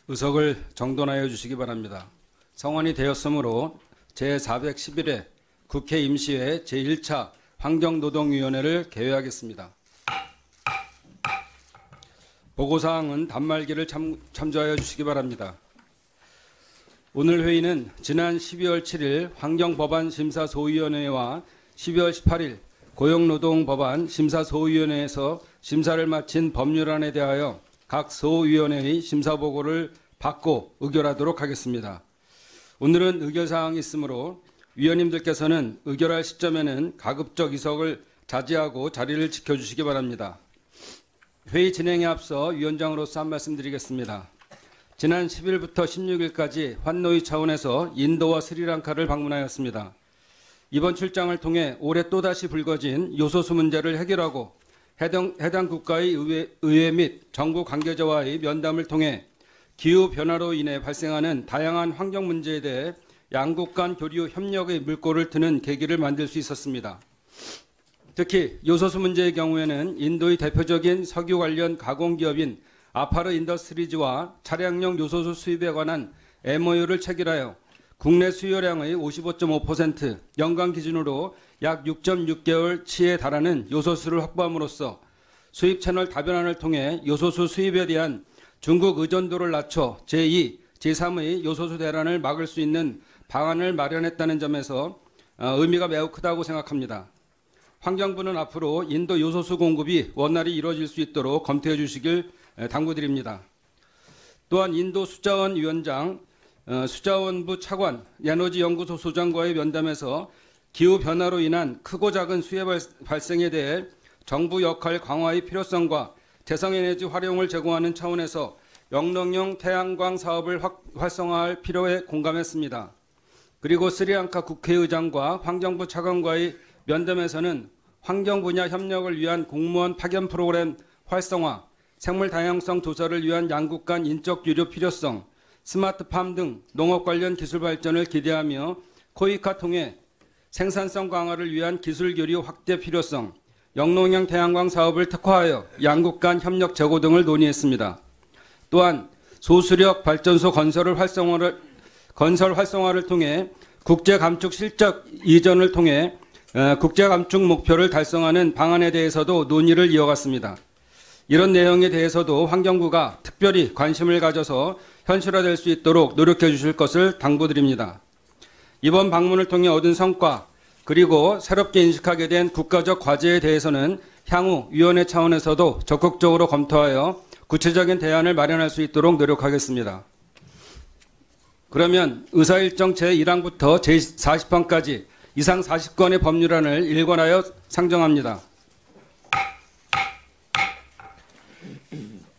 의석을 정돈하여 주시기 바랍니다. 성원이 되었으므로 제411회 국회 임시회 제1차 환경노동위원회를 개회하겠습니다. 보고사항은 단말기를 참조하여 주시기 바랍니다. 오늘 회의는 지난 12월 7일 환경법안심사소위원회와 12월 18일 고용노동법안 심사소위원회에서 심사를 마친 법률안에 대하여 각 소위원회의 심사보고를 받고 의결하도록 하겠습니다. 오늘은 의결사항이 있으므로 위원님들께서는 의결할 시점에는 가급적 이석을 자제하고 자리를 지켜주시기 바랍니다. 회의 진행에 앞서 위원장으로서 한 말씀 드리겠습니다. 지난 10일부터 16일까지 환노위 차원에서 인도와 스리랑카를 방문하였습니다. 이번 출장을 통해 올해 또다시 불거진 요소수 문제를 해결하고 해당 국가의 의회 및 정부 관계자와의 면담을 통해 기후변화로 인해 발생하는 다양한 환경 문제에 대해 양국 간 교류 협력의 물꼬를 트는 계기를 만들 수 있었습니다. 특히 요소수 문제의 경우에는 인도의 대표적인 석유 관련 가공기업인 아파르 인더스트리즈와 차량용 요소수 수입에 관한 MOU를 체결하여 국내 수요량의 55.5% 연간 기준으로 약 6.6개월치에 달하는 요소수를 확보함으로써 수입 채널 다변화를 통해 요소수 수입에 대한 중국 의존도를 낮춰 제2, 제3의 요소수 대란을 막을 수 있는 방안을 마련했다는 점에서 의미가 매우 크다고 생각합니다. 환경부는 앞으로 인도 요소수 공급이 원활히 이루어질 수 있도록 검토해 주시길 당부드립니다. 또한 인도 수자원 위원장, 수자원부 차관, 에너지연구소 소장과의 면담에서 기후변화로 인한 크고 작은 수해 발생에 대해 정부 역할 강화의 필요성과 재생에너지 활용을 제공하는 차원에서 영농용 태양광 사업을 활성화할 필요에 공감했습니다. 그리고 스리랑카 국회의장과 환경부 차관과의 면담에서는 환경 분야 협력을 위한 공무원 파견 프로그램 활성화, 생물 다양성 조사를 위한 양국 간 인적 교류 필요성, 스마트팜 등 농업 관련 기술 발전을 기대하며 코이카 통해 생산성 강화를 위한 기술 교류 확대 필요성, 영농형 태양광 사업을 특화하여 양국 간 협력 제고 등을 논의했습니다. 또한 소수력 발전소 건설 활성화를 통해 국제 감축 실적 이전을 통해 국제 감축 목표를 달성하는 방안에 대해서도 논의를 이어갔습니다. 이런 내용에 대해서도 환경부가 특별히 관심을 가져서 현실화될 수 있도록 노력해 주실 것을 당부드립니다. 이번 방문을 통해 얻은 성과 그리고 새롭게 인식하게 된 국가적 과제에 대해서는 향후 위원회 차원에서도 적극적으로 검토하여 구체적인 대안을 마련할 수 있도록 노력하겠습니다. 그러면 의사일정 제1항부터 제40항까지 이상 40건의 법률안을 일관하여 상정합니다.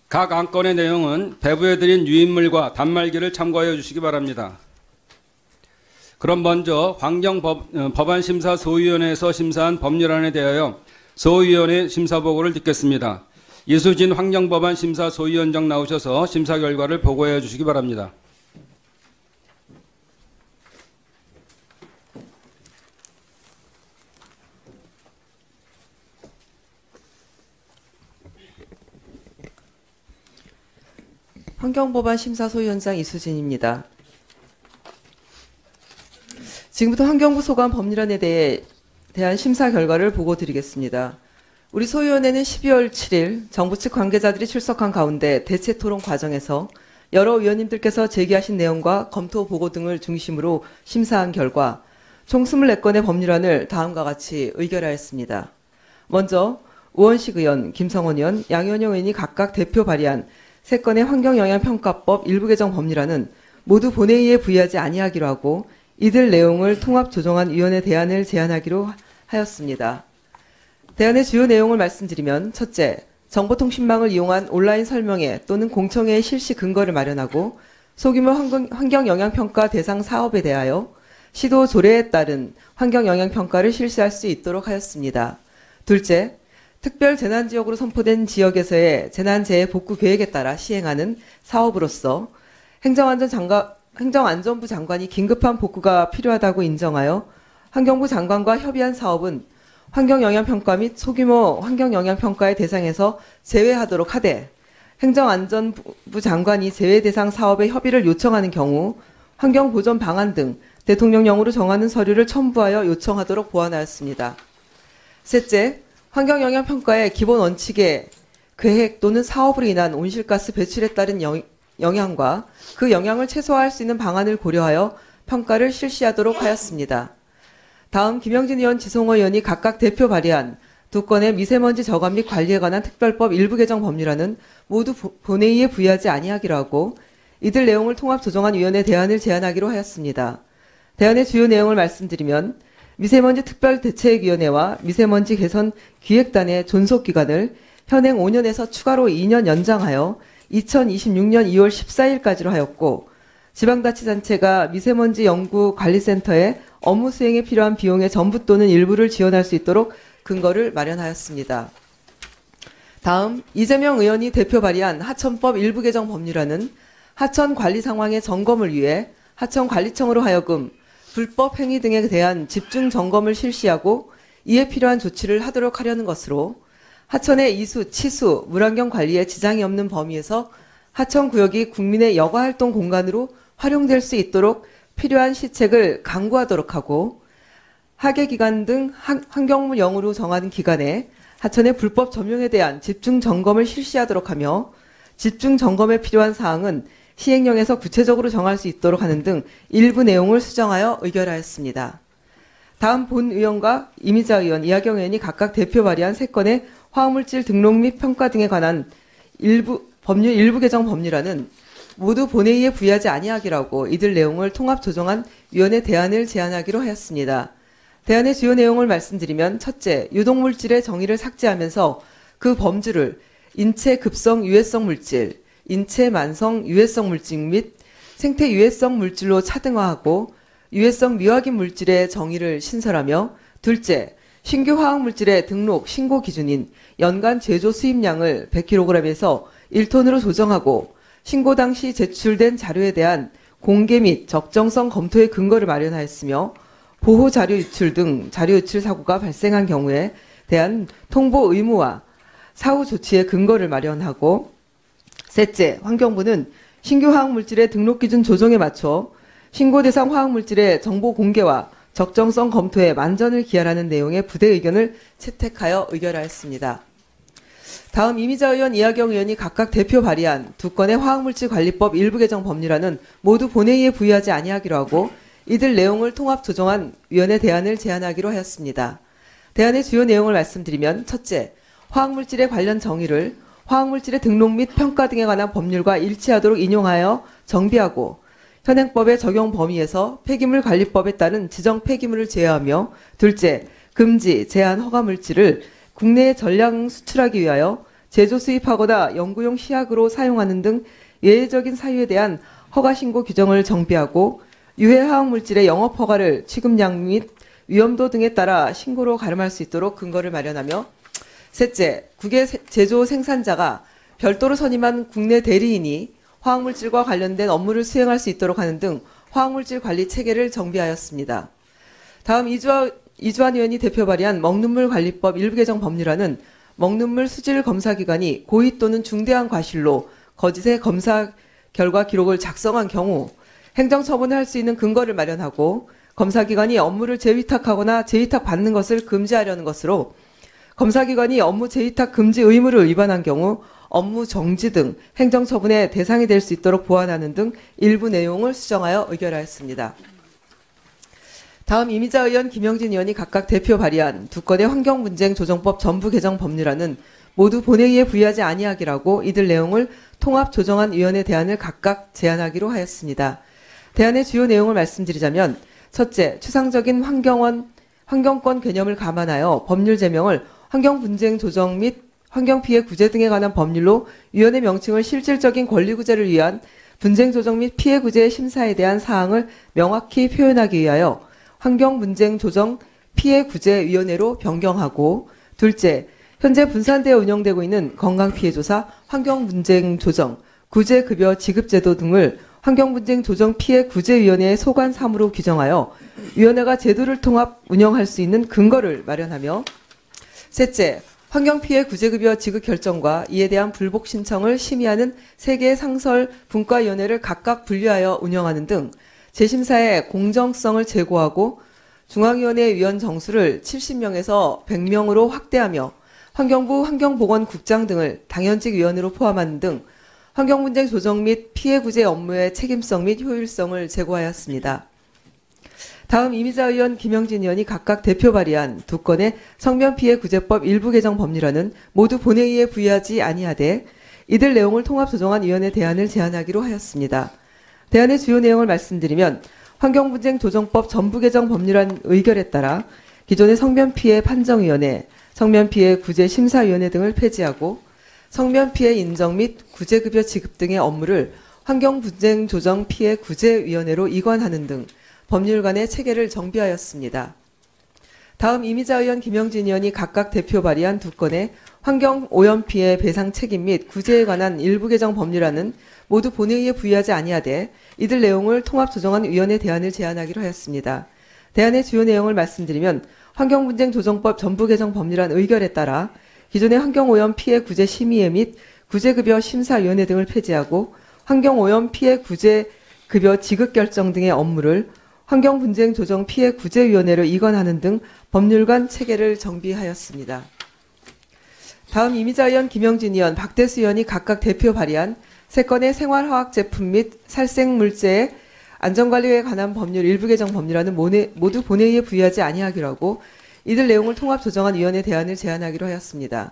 각 안건의 내용은 배부해드린 유인물과 단말기를 참고하여 주시기 바랍니다. 그럼 먼저 환경법안심사소위원회에서 심사한 법률안에 대하여 소위원회 심사보고를 듣겠습니다. 이수진 환경법안심사소위원장 나오셔서 심사 결과를 보고해 주시기 바랍니다. 환경법안심사소위원장 이수진입니다. 지금부터 환경부 소관 법률안에 대한 심사 결과를 보고 드리겠습니다. 우리 소위원회는 12월 7일 정부 측 관계자들이 출석한 가운데 대체 토론 과정에서 여러 위원님들께서 제기하신 내용과 검토 보고 등을 중심으로 심사한 결과 총 24건의 법률안을 다음과 같이 의결하였습니다. 먼저 우원식 의원, 김성원 의원, 양현영 의원이 각각 대표 발의한 3건의 환경영향평가법 일부 개정 법률안은 모두 본회의에 부의하지 아니하기로 하고 이들 내용을 통합 조정한 위원회 대안을 제안하기로 하였습니다. 대안의 주요 내용을 말씀드리면 첫째, 정보통신망을 이용한 온라인 설명회 또는 공청회의 실시 근거를 마련하고 소규모 환경영향평가 대상 사업에 대하여 시도 조례에 따른 환경영향평가를 실시할 수 있도록 하였습니다. 둘째, 특별 재난지역으로 선포된 지역에서의 재난재해 복구 계획에 따라 시행하는 사업으로서 행정안전부 장관이 긴급한 복구가 필요하다고 인정하여 환경부 장관과 협의한 사업은 환경영향평가 및 소규모 환경영향평가의 대상에서 제외하도록 하되 행정안전부 장관이 재외 대상 사업의 협의를 요청하는 경우 환경보전 방안 등 대통령령으로 정하는 서류를 첨부하여 요청하도록 보완하였습니다. 셋째, 환경영향평가의 기본 원칙에 계획 또는 사업으로 인한 온실가스 배출에 따른 영향과 그 영향을 최소화할 수 있는 방안을 고려하여 평가를 실시하도록 하였습니다. 다음 김영진 의원, 지성호 의원이 각각 대표 발의한 두 건의 미세먼지 저감 및 관리에 관한 특별법 일부 개정 법률안은 모두 본회의에 부의하지 아니하기로 하고 이들 내용을 통합 조정안 위원회 대안을 제안하기로 하였습니다. 대안의 주요 내용을 말씀드리면 미세먼지 특별대책위원회와 미세먼지 개선 기획단의 존속 기간을 현행 5년에서 추가로 2년 연장하여 2026년 2월 14일까지로 하였고 지방자치단체가 미세먼지 연구관리센터의 업무 수행에 필요한 비용의 전부 또는 일부를 지원할 수 있도록 근거를 마련하였습니다. 다음 이재명 의원이 대표 발의한 하천법 일부 개정 법률안은 하천 관리 상황의 점검을 위해 하천관리청으로 하여금 불법 행위 등에 대한 집중 점검을 실시하고 이에 필요한 조치를 하도록 하려는 것으로 하천의 이수, 치수, 물환경 관리에 지장이 없는 범위에서 하천구역이 국민의 여가활동 공간으로 활용될 수 있도록 필요한 시책을 강구하도록 하고 하계기관 등 환경부령으로 정하는 기간에 하천의 불법 점용에 대한 집중 점검을 실시하도록 하며 집중 점검에 필요한 사항은 시행령에서 구체적으로 정할 수 있도록 하는 등 일부 내용을 수정하여 의결하였습니다. 다음 본 의원과 이미자 의원, 이하경 의원이 각각 대표 발의한 3건의 화학물질 등록 및 평가 등에 관한 법률 일부 개정 법률안은 모두 본회의에 부의하지 아니하기로 하고 이들 내용을 통합 조정한 위원회 대안을 제안하기로 하였습니다. 대안의 주요 내용을 말씀드리면 첫째, 유독물질의 정의를 삭제하면서 그 범주를 인체 급성 유해성 물질, 인체 만성 유해성 물질 및 생태 유해성 물질로 차등화하고 유해성 미확인 물질의 정의를 신설하며 둘째, 신규 화학물질의 등록 신고 기준인 연간 제조 수입량을 100kg에서 1톤으로 조정하고 신고 당시 제출된 자료에 대한 공개 및 적정성 검토의 근거를 마련하였으며 보호 자료 유출 등 자료 유출 사고가 발생한 경우에 대한 통보 의무와 사후 조치의 근거를 마련하고 셋째, 환경부는 신규 화학물질의 등록 기준 조정에 맞춰 신고 대상 화학물질의 정보 공개와 적정성 검토에 만전을 기하라는 내용의 부대 의견을 채택하여 의결하였습니다. 다음 이미자 의원, 이하경 의원이 각각 대표 발의한 두 건의 화학물질관리법 일부 개정 법률안은 모두 본회의에 부의하지 아니하기로 하고 이들 내용을 통합 조정한 위원회 대안을 제안하기로 하였습니다. 대안의 주요 내용을 말씀드리면 첫째, 화학물질의 관련 정의를 화학물질의 등록 및 평가 등에 관한 법률과 일치하도록 인용하여 정비하고 현행법의 적용 범위에서 폐기물관리법에 따른 지정 폐기물을 제외하며 둘째, 금지, 제한 허가물질을 국내에 전량 수출하기 위하여 제조 수입하거나 연구용 시약으로 사용하는 등 예외적인 사유에 대한 허가신고 규정을 정비하고 유해 화학물질의 영업허가를 취급량 및 위험도 등에 따라 신고로 가름할 수 있도록 근거를 마련하며 셋째, 국외 제조 생산자가 별도로 선임한 국내 대리인이 화학물질과 관련된 업무를 수행할 수 있도록 하는 등 화학물질 관리 체계를 정비하였습니다. 다음 이주환 의원이 대표 발의한 먹는물 관리법 일부 개정 법률안은 먹는물 수질 검사 기관이 고의 또는 중대한 과실로 거짓의 검사 결과 기록을 작성한 경우 행정처분을 할 수 있는 근거를 마련하고 검사기관이 업무를 재위탁하거나 재위탁받는 것을 금지하려는 것으로 검사기관이 업무 재위탁 금지 의무를 위반한 경우 업무 정지 등 행정처분의 대상이 될 수 있도록 보완하는 등 일부 내용을 수정하여 의결하였습니다. 다음 이미자 의원, 김영진 의원이 각각 대표 발의한 두 건의 환경분쟁조정법 전부 개정 법률안은 모두 본회의에 부의하지 아니하기로 하고 이들 내용을 통합 조정한 위원회 대안을 각각 제안하기로 하였습니다. 대안의 주요 내용을 말씀드리자면 첫째, 추상적인 환경권 개념을 감안하여 법률 제명을 환경분쟁 조정 및 환경피해 구제 등에 관한 법률로 위원회 명칭을 실질적인 권리구제를 위한 분쟁 조정 및 피해 구제 심사에 대한 사항을 명확히 표현하기 위하여 환경분쟁 조정 피해 구제 위원회로 변경하고 둘째, 현재 분산되어 운영되고 있는 건강피해조사, 환경분쟁 조정, 구제급여 지급제도 등을 환경분쟁 조정 피해 구제위원회의 소관 사무로 규정하여 위원회가 제도를 통합 운영할 수 있는 근거를 마련하며 셋째, 환경피해 구제급여 지급 결정과 이에 대한 불복 신청을 심의하는 3개의 상설 분과위원회를 각각 분류하여 운영하는 등 재심사의 공정성을 제고하고 중앙위원회 위원 정수를 70명에서 100명으로 확대하며 환경부 환경보건국장 등을 당연직 위원으로 포함하는 등 환경분쟁 조정 및 피해 구제 업무의 책임성 및 효율성을 제고하였습니다. 다음 이미자 의원, 김영진 의원이 각각 대표 발의한 2건의 성면피해 구제법 일부 개정 법률안은 모두 본회의에 부의하지 아니하되 이들 내용을 통합 조정안 위원회 대안을 제안하기로 하였습니다. 대안의 주요 내용을 말씀드리면 환경분쟁 조정법 전부 개정 법률안 의결에 따라 기존의 성면피해 판정위원회, 성면피해 구제심사위원회 등을 폐지하고 성면피해 인정 및 구제급여 지급 등의 업무를 환경분쟁 조정 피해 구제위원회로 이관하는 등 법률관의 체계를 정비하였습니다. 다음 이미자 의원, 김영진 의원이 각각 대표 발의한 2건의 환경오염피해 배상 책임 및 구제에 관한 일부 개정 법률안은 모두 본회의에 부의하지 아니하되 이들 내용을 통합조정안 위원회 대안을 제안하기로 하였습니다. 대안의 주요 내용을 말씀드리면 환경분쟁 조정법 전부 개정 법률안 의결에 따라 기존의 환경오염피해 구제심의회 및 구제급여 심사위원회 등을 폐지하고 환경오염피해 구제급여 지급 결정 등의 업무를 환경분쟁 조정 피해 구제위원회로 이관하는 등 법률관 체계를 정비하였습니다. 다음 이미자 의원, 김영진 의원, 박대수 의원이 각각 대표 발의한 3건의 생활화학 제품 및 살생물제의 안전관리에 관한 법률 일부 개정 법률안은 모두 본회의에 부의하지 아니하기로 하고 이들 내용을 통합조정안 위원회 대안을 제안하기로 하였습니다.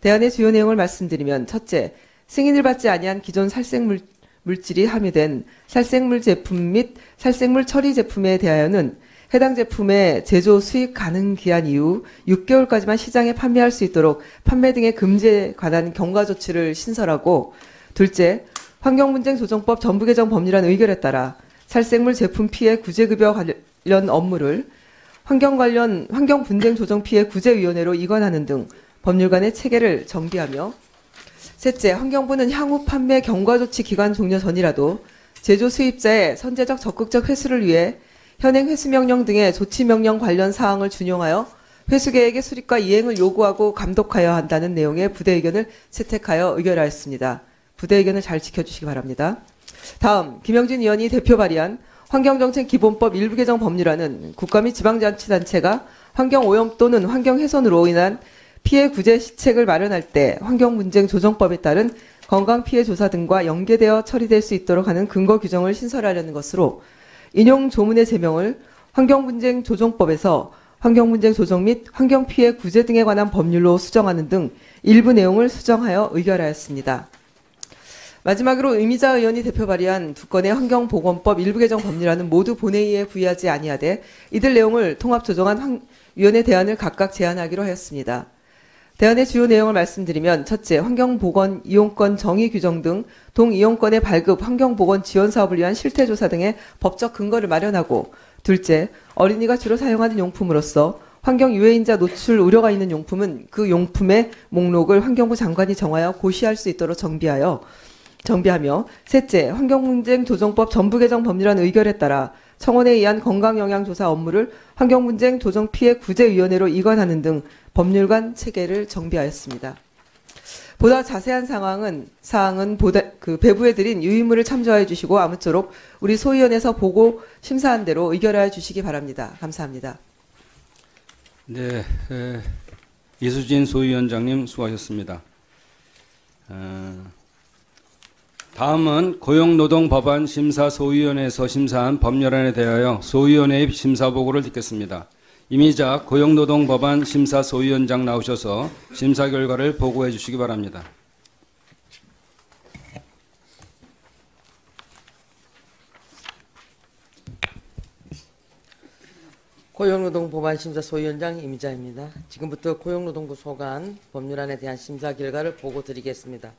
대안의 주요 내용을 말씀드리면 첫째, 승인을 받지 아니한 기존 살생물질이 함유된 살생물 제품 및 살생물 처리 제품에 대하여는 해당 제품의 제조 수입 가능 기한 이후 6개월까지만 시장에 판매할 수 있도록 판매 등의 금지에 관한 경과 조치를 신설하고 둘째, 환경분쟁 조정법 전부 개정 법률안 의결에 따라 살생물 제품 피해 구제급여 관련 업무를 환경분쟁 조정 피해 구제위원회로 이관하는 등 법률관의 체계를 정비하며 셋째, 환경부는 향후 판매 경과조치 기간 종료 전이라도 제조 수입자의 선제적 적극적 회수를 위해 현행 회수명령 등의 조치명령 관련 사항을 준용하여 회수계획의 수립과 이행을 요구하고 감독하여야 한다는 내용의 부대 의견을 채택하여 의결하였습니다. 부대 의견을 잘 지켜주시기 바랍니다. 다음, 김영진 의원이 대표 발의한 환경정책기본법 일부 개정 법률안은 국가 및 지방자치단체가 환경오염 또는 환경훼손으로 인한 피해 구제 시책을 마련할 때 환경분쟁 조정법에 따른 건강피해 조사 등과 연계되어 처리될 수 있도록 하는 근거 규정을 신설하려는 것으로 인용 조문의 제명을 환경분쟁 조정법에서 환경분쟁 조정 및 환경피해 구제 등에 관한 법률로 수정하는 등 일부 내용을 수정하여 의결하였습니다. 마지막으로 이미자 의원이 대표 발의한 2건의 환경보건법 일부 개정 법률안은 모두 본회의에 부의하지 아니하되 이들 내용을 통합조정안 위원회 대안을 각각 제안하기로 하였습니다. 대안의 주요 내용을 말씀드리면 첫째, 환경보건 이용권 정의 규정 등 동이용권의 발급, 환경보건 지원 사업을 위한 실태조사 등의 법적 근거를 마련하고 둘째, 어린이가 주로 사용하는 용품으로서 환경 유해인자 노출 우려가 있는 용품은 그 용품의 목록을 환경부 장관이 정하여 고시할 수 있도록 정비하며 셋째, 환경분쟁 조정법 전부 개정 법률안 의결에 따라 청원에 의한 건강영향조사 업무를 환경분쟁 조정 피해 구제위원회로 이관하는 등 법률관 체계를 정비하였습니다. 보다 자세한 사항은 배부해드린 유인물을 참조하여 주시고 아무쪼록 우리 소위원회에서 보고 심사한 대로 의결하여 주시기 바랍니다. 감사합니다. 네, 이수진 소위원장님 수고하셨습니다. 다음은 고용노동법안 심사소위원회에서 심사한 법률안에 대하여 소위원회의 심사보고를 듣겠습니다. 이미자 고용노동법안 심사소위원장 나오셔서 심사 결과를 보고해 주시기 바랍니다. 고용노동법안 심사소위원장 이미자입니다. 지금부터 고용노동부 소관 법률안에 대한 심사 결과를 보고 드리겠습니다.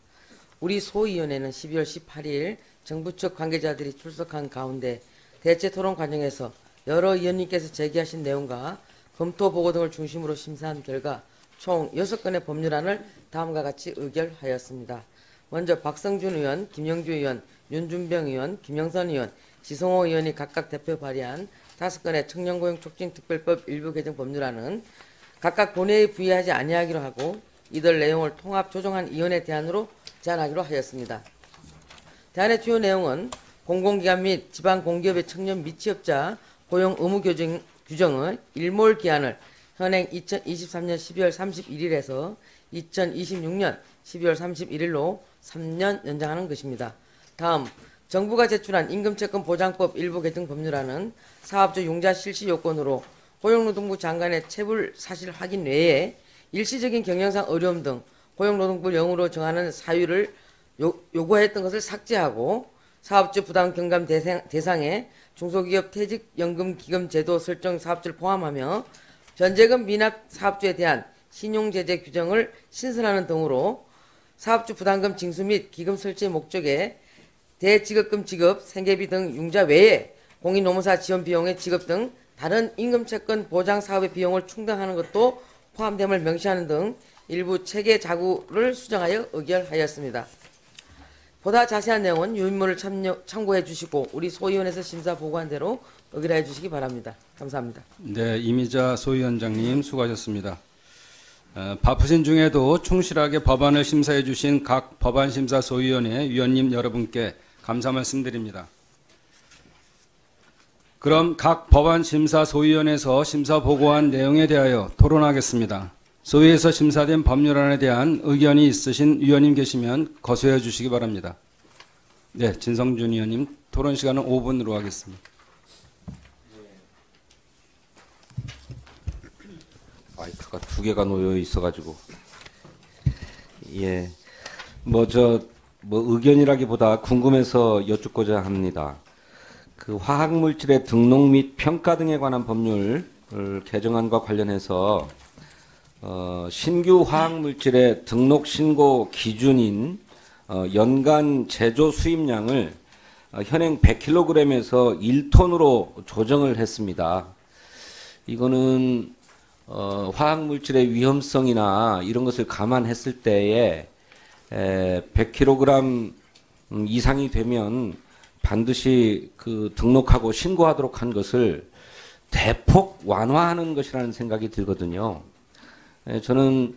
우리 소위원회는 12월 18일 정부 측 관계자들이 출석한 가운데 대체 토론 과정에서 여러 의원님께서 제기하신 내용과 검토 보고 등을 중심으로 심사한 결과 총 6건의 법률안을 다음과 같이 의결하였습니다. 먼저 박성준 의원, 김영주 의원, 윤준병 의원, 김영선 의원, 지성호 의원이 각각 대표 발의한 5건의 청년고용촉진특별법 일부 개정 법률안은 각각 본회의에 부의하지 아니하기로 하고 이들 내용을 통합 조정한 위원회 대안으로 제안하기로 하였습니다. 대안의 주요 내용은 공공기관 및 지방공기업의 청년 미취업자 고용 의무 규정의 일몰 기한을 현행 2023년 12월 31일에서 2026년 12월 31일로 3년 연장하는 것입니다. 다음, 정부가 제출한 임금채권 보장법 일부 개정 법률안은 사업주 융자 실시 요건으로 고용노동부 장관의 체불 사실 확인 외에 일시적인 경영상 어려움 등 고용노동부 영으로 정하는 사유를 요구했던 것을 삭제하고 사업주 부담 경감 대상에 중소기업 퇴직연금기금 제도 설정 사업주를 포함하며 변제금 미납 사업주에 대한 신용제재 규정을 신설하는 등으로 사업주 부담금 징수 및 기금 설치 목적에 대지급금 지급, 생계비 등 융자 외에 공인노무사 지원 비용의 지급 등 다른 임금채권 보장 사업의 비용을 충당하는 것도 포함됨을 명시하는 등 일부 체계 자구를 수정하여 의결하였습니다. 보다 자세한 내용은 유인물을 참고해 주시고 우리 소위원회에서 심사 보고한 대로 의결해 주시기 바랍니다. 감사합니다. 네, 이미자 소위원장님 수고하셨습니다. 바쁘신 중에도 충실하게 법안을 심사해 주신 각 법안심사소위원회 위원님 여러분께 감사 말씀드립니다. 그럼 각 법안심사소위원회에서 심사 보고한 내용에 대하여 토론하겠습니다. 소위에서 심사된 법률안에 대한 의견이 있으신 위원님 계시면 거소해 주시기 바랍니다. 네, 진성준 위원님 토론 시간은 5분으로 하겠습니다. 마이크가 두 개가 놓여 있어가지고 의견이라기보다 궁금해서 여쭙고자 합니다. 그 화학물질의 등록 및 평가 등에 관한 법률 개정안과 관련해서 신규 화학물질의 등록 신고 기준인 연간 제조 수입량을 현행 100kg에서 1톤으로 조정을 했습니다. 이거는 화학물질의 위험성이나 이런 것을 감안했을 때에 100kg 이상이 되면 반드시 그 등록하고 신고하도록 한 것을 대폭 완화하는 것이라는 생각이 들거든요. 저는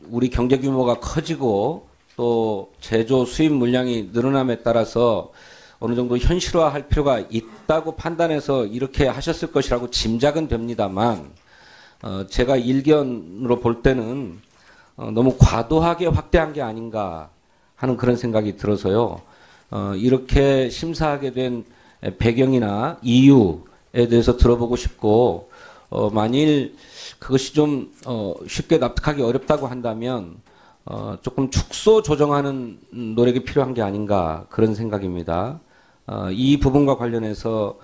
우리 경제 규모가 커지고 또 제조 수입 물량이 늘어남에 따라서 어느 정도 현실화할 필요가 있다고 판단해서 이렇게 하셨을 것이라고 짐작은 됩니다만 제가 일견으로 볼 때는 너무 과도하게 확대한 게 아닌가 하는 그런 생각이 들어서요. 이렇게 심사하게 된 배경이나 이유에 대해서 들어보고 싶고 만일 그것이 좀 쉽게 납득하기 어렵다고 한다면 조금 축소 조정하는 노력이 필요한 게 아닌가 그런 생각입니다. 이 부분과 관련해서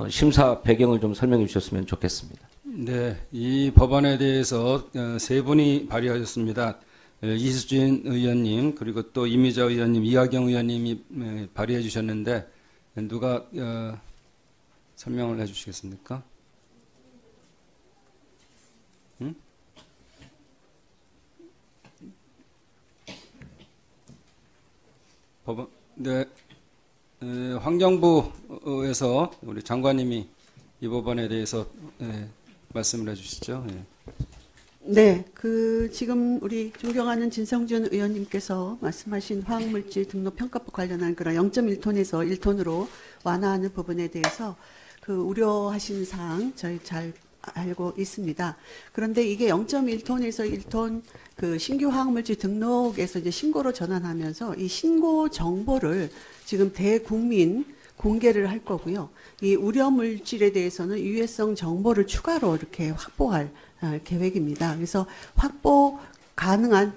심사 배경을 좀 설명해 주셨으면 좋겠습니다. 네, 이 법안에 대해서 세 분이 발의하셨습니다. 이수진 의원님 그리고 또 이미자 의원님, 이하경 의원님이 발의해 주셨는데 누가 설명을 해주시겠습니까? 응? 법안 네. 환경부에서 우리 장관님이 이 법안에 대해서 말씀을 해주시죠. 네, 지금 우리 존경하는 진성준 의원님께서 말씀하신 화학물질 등록 평가법 관련한 그런 0.1톤에서 1톤으로 완화하는 부분에 대해서 우려하신 사항 저희 잘 알고 있습니다. 그런데 이게 0.1톤에서 1톤 신규 화학물질 등록에서 이제 신고로 전환하면서 이 신고 정보를 지금 대국민 공개를 할 거고요. 이 우려 물질에 대해서는 유해성 정보를 추가로 이렇게 확보할 계획입니다. 그래서 확보 가능한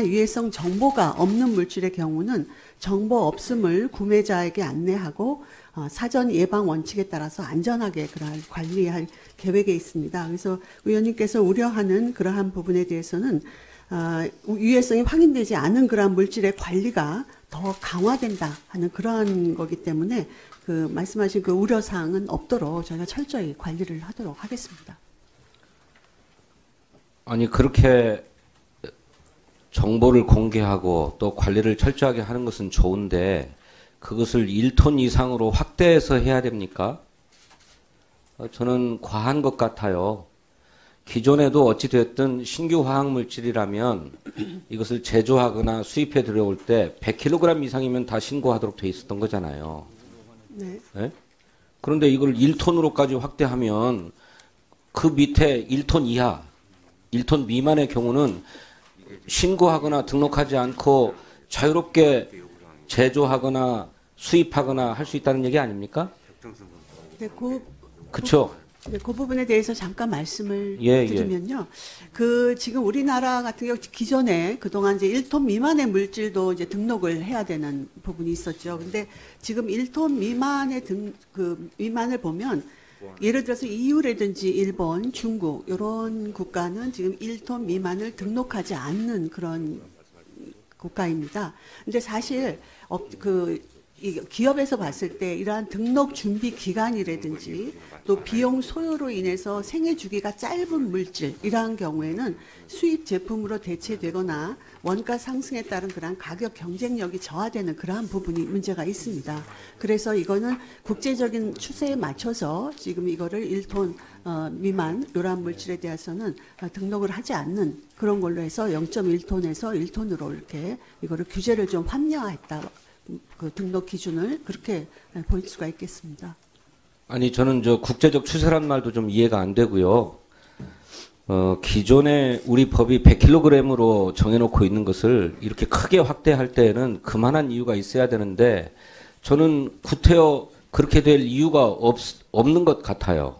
유해성 정보가 없는 물질의 경우는 정보 없음을 구매자에게 안내하고 사전 예방 원칙에 따라서 안전하게 관리할 계획에 있습니다. 그래서 의원님께서 우려하는 그러한 부분에 대해서는 유해성이 확인되지 않은 그러한 물질의 관리가 더 강화된다 하는 그러한 거기 때문에 말씀하신 우려 사항은 없도록 저희가 철저히 관리를 하도록 하겠습니다. 아니 그렇게 정보를 공개하고 또 관리를 철저하게 하는 것은 좋은데 그것을 1톤 이상으로 확대해서 해야 됩니까? 저는 과한 것 같아요. 기존에도 어찌되었든 신규 화학물질이라면 이것을 제조하거나 수입해 들여올 때 100kg 이상이면 다 신고하도록 돼 있었던 거잖아요. 네. 네? 그런데 이걸 1톤으로까지 확대하면 그 밑에 1톤 이하, 1톤 미만의 경우는 신고하거나 등록하지 않고 자유롭게 제조하거나 수입하거나 할 수 있다는 얘기 아닙니까? 네, 그렇죠. 네, 그 부분에 대해서 잠깐 말씀을 예, 드리면요. 그 지금 우리나라 같은 경우 기존에 그동안 이제 1톤 미만의 물질도 이제 등록을 해야 되는 부분이 있었죠. 근데 지금 1톤 미만의 미만을 보면 예를 들어서 EU라든지 일본, 중국 이런 국가는 지금 1톤 미만을 등록하지 않는 그런 국가입니다. 근데 사실 이 기업에서 봤을 때 이러한 등록 준비 기간이라든지 또 비용 소요로 인해서 생애 주기가 짧은 물질 이러한 경우에는 수입 제품으로 대체되거나 원가 상승에 따른 그러한 가격 경쟁력이 저하되는 그러한 부분이 문제가 있습니다. 그래서 이거는 국제적인 추세에 맞춰서 지금 이거를 1톤 미만 이러한 물질에 대해서는 등록을 하지 않는 그런 걸로 해서 0.1톤에서 1톤으로 이렇게 이거를 규제를 좀 합리화했다. 그 등록 기준을 그렇게 볼 수가 있겠습니다. 아니 저는 저 국제적 추세란 말도 좀 이해가 안 되고요. 기존에 우리 법이 100kg으로 정해놓고 있는 것을 이렇게 크게 확대할 때에는 그만한 이유가 있어야 되는데 저는 구태여 그렇게 될 이유가 없는 것 같아요.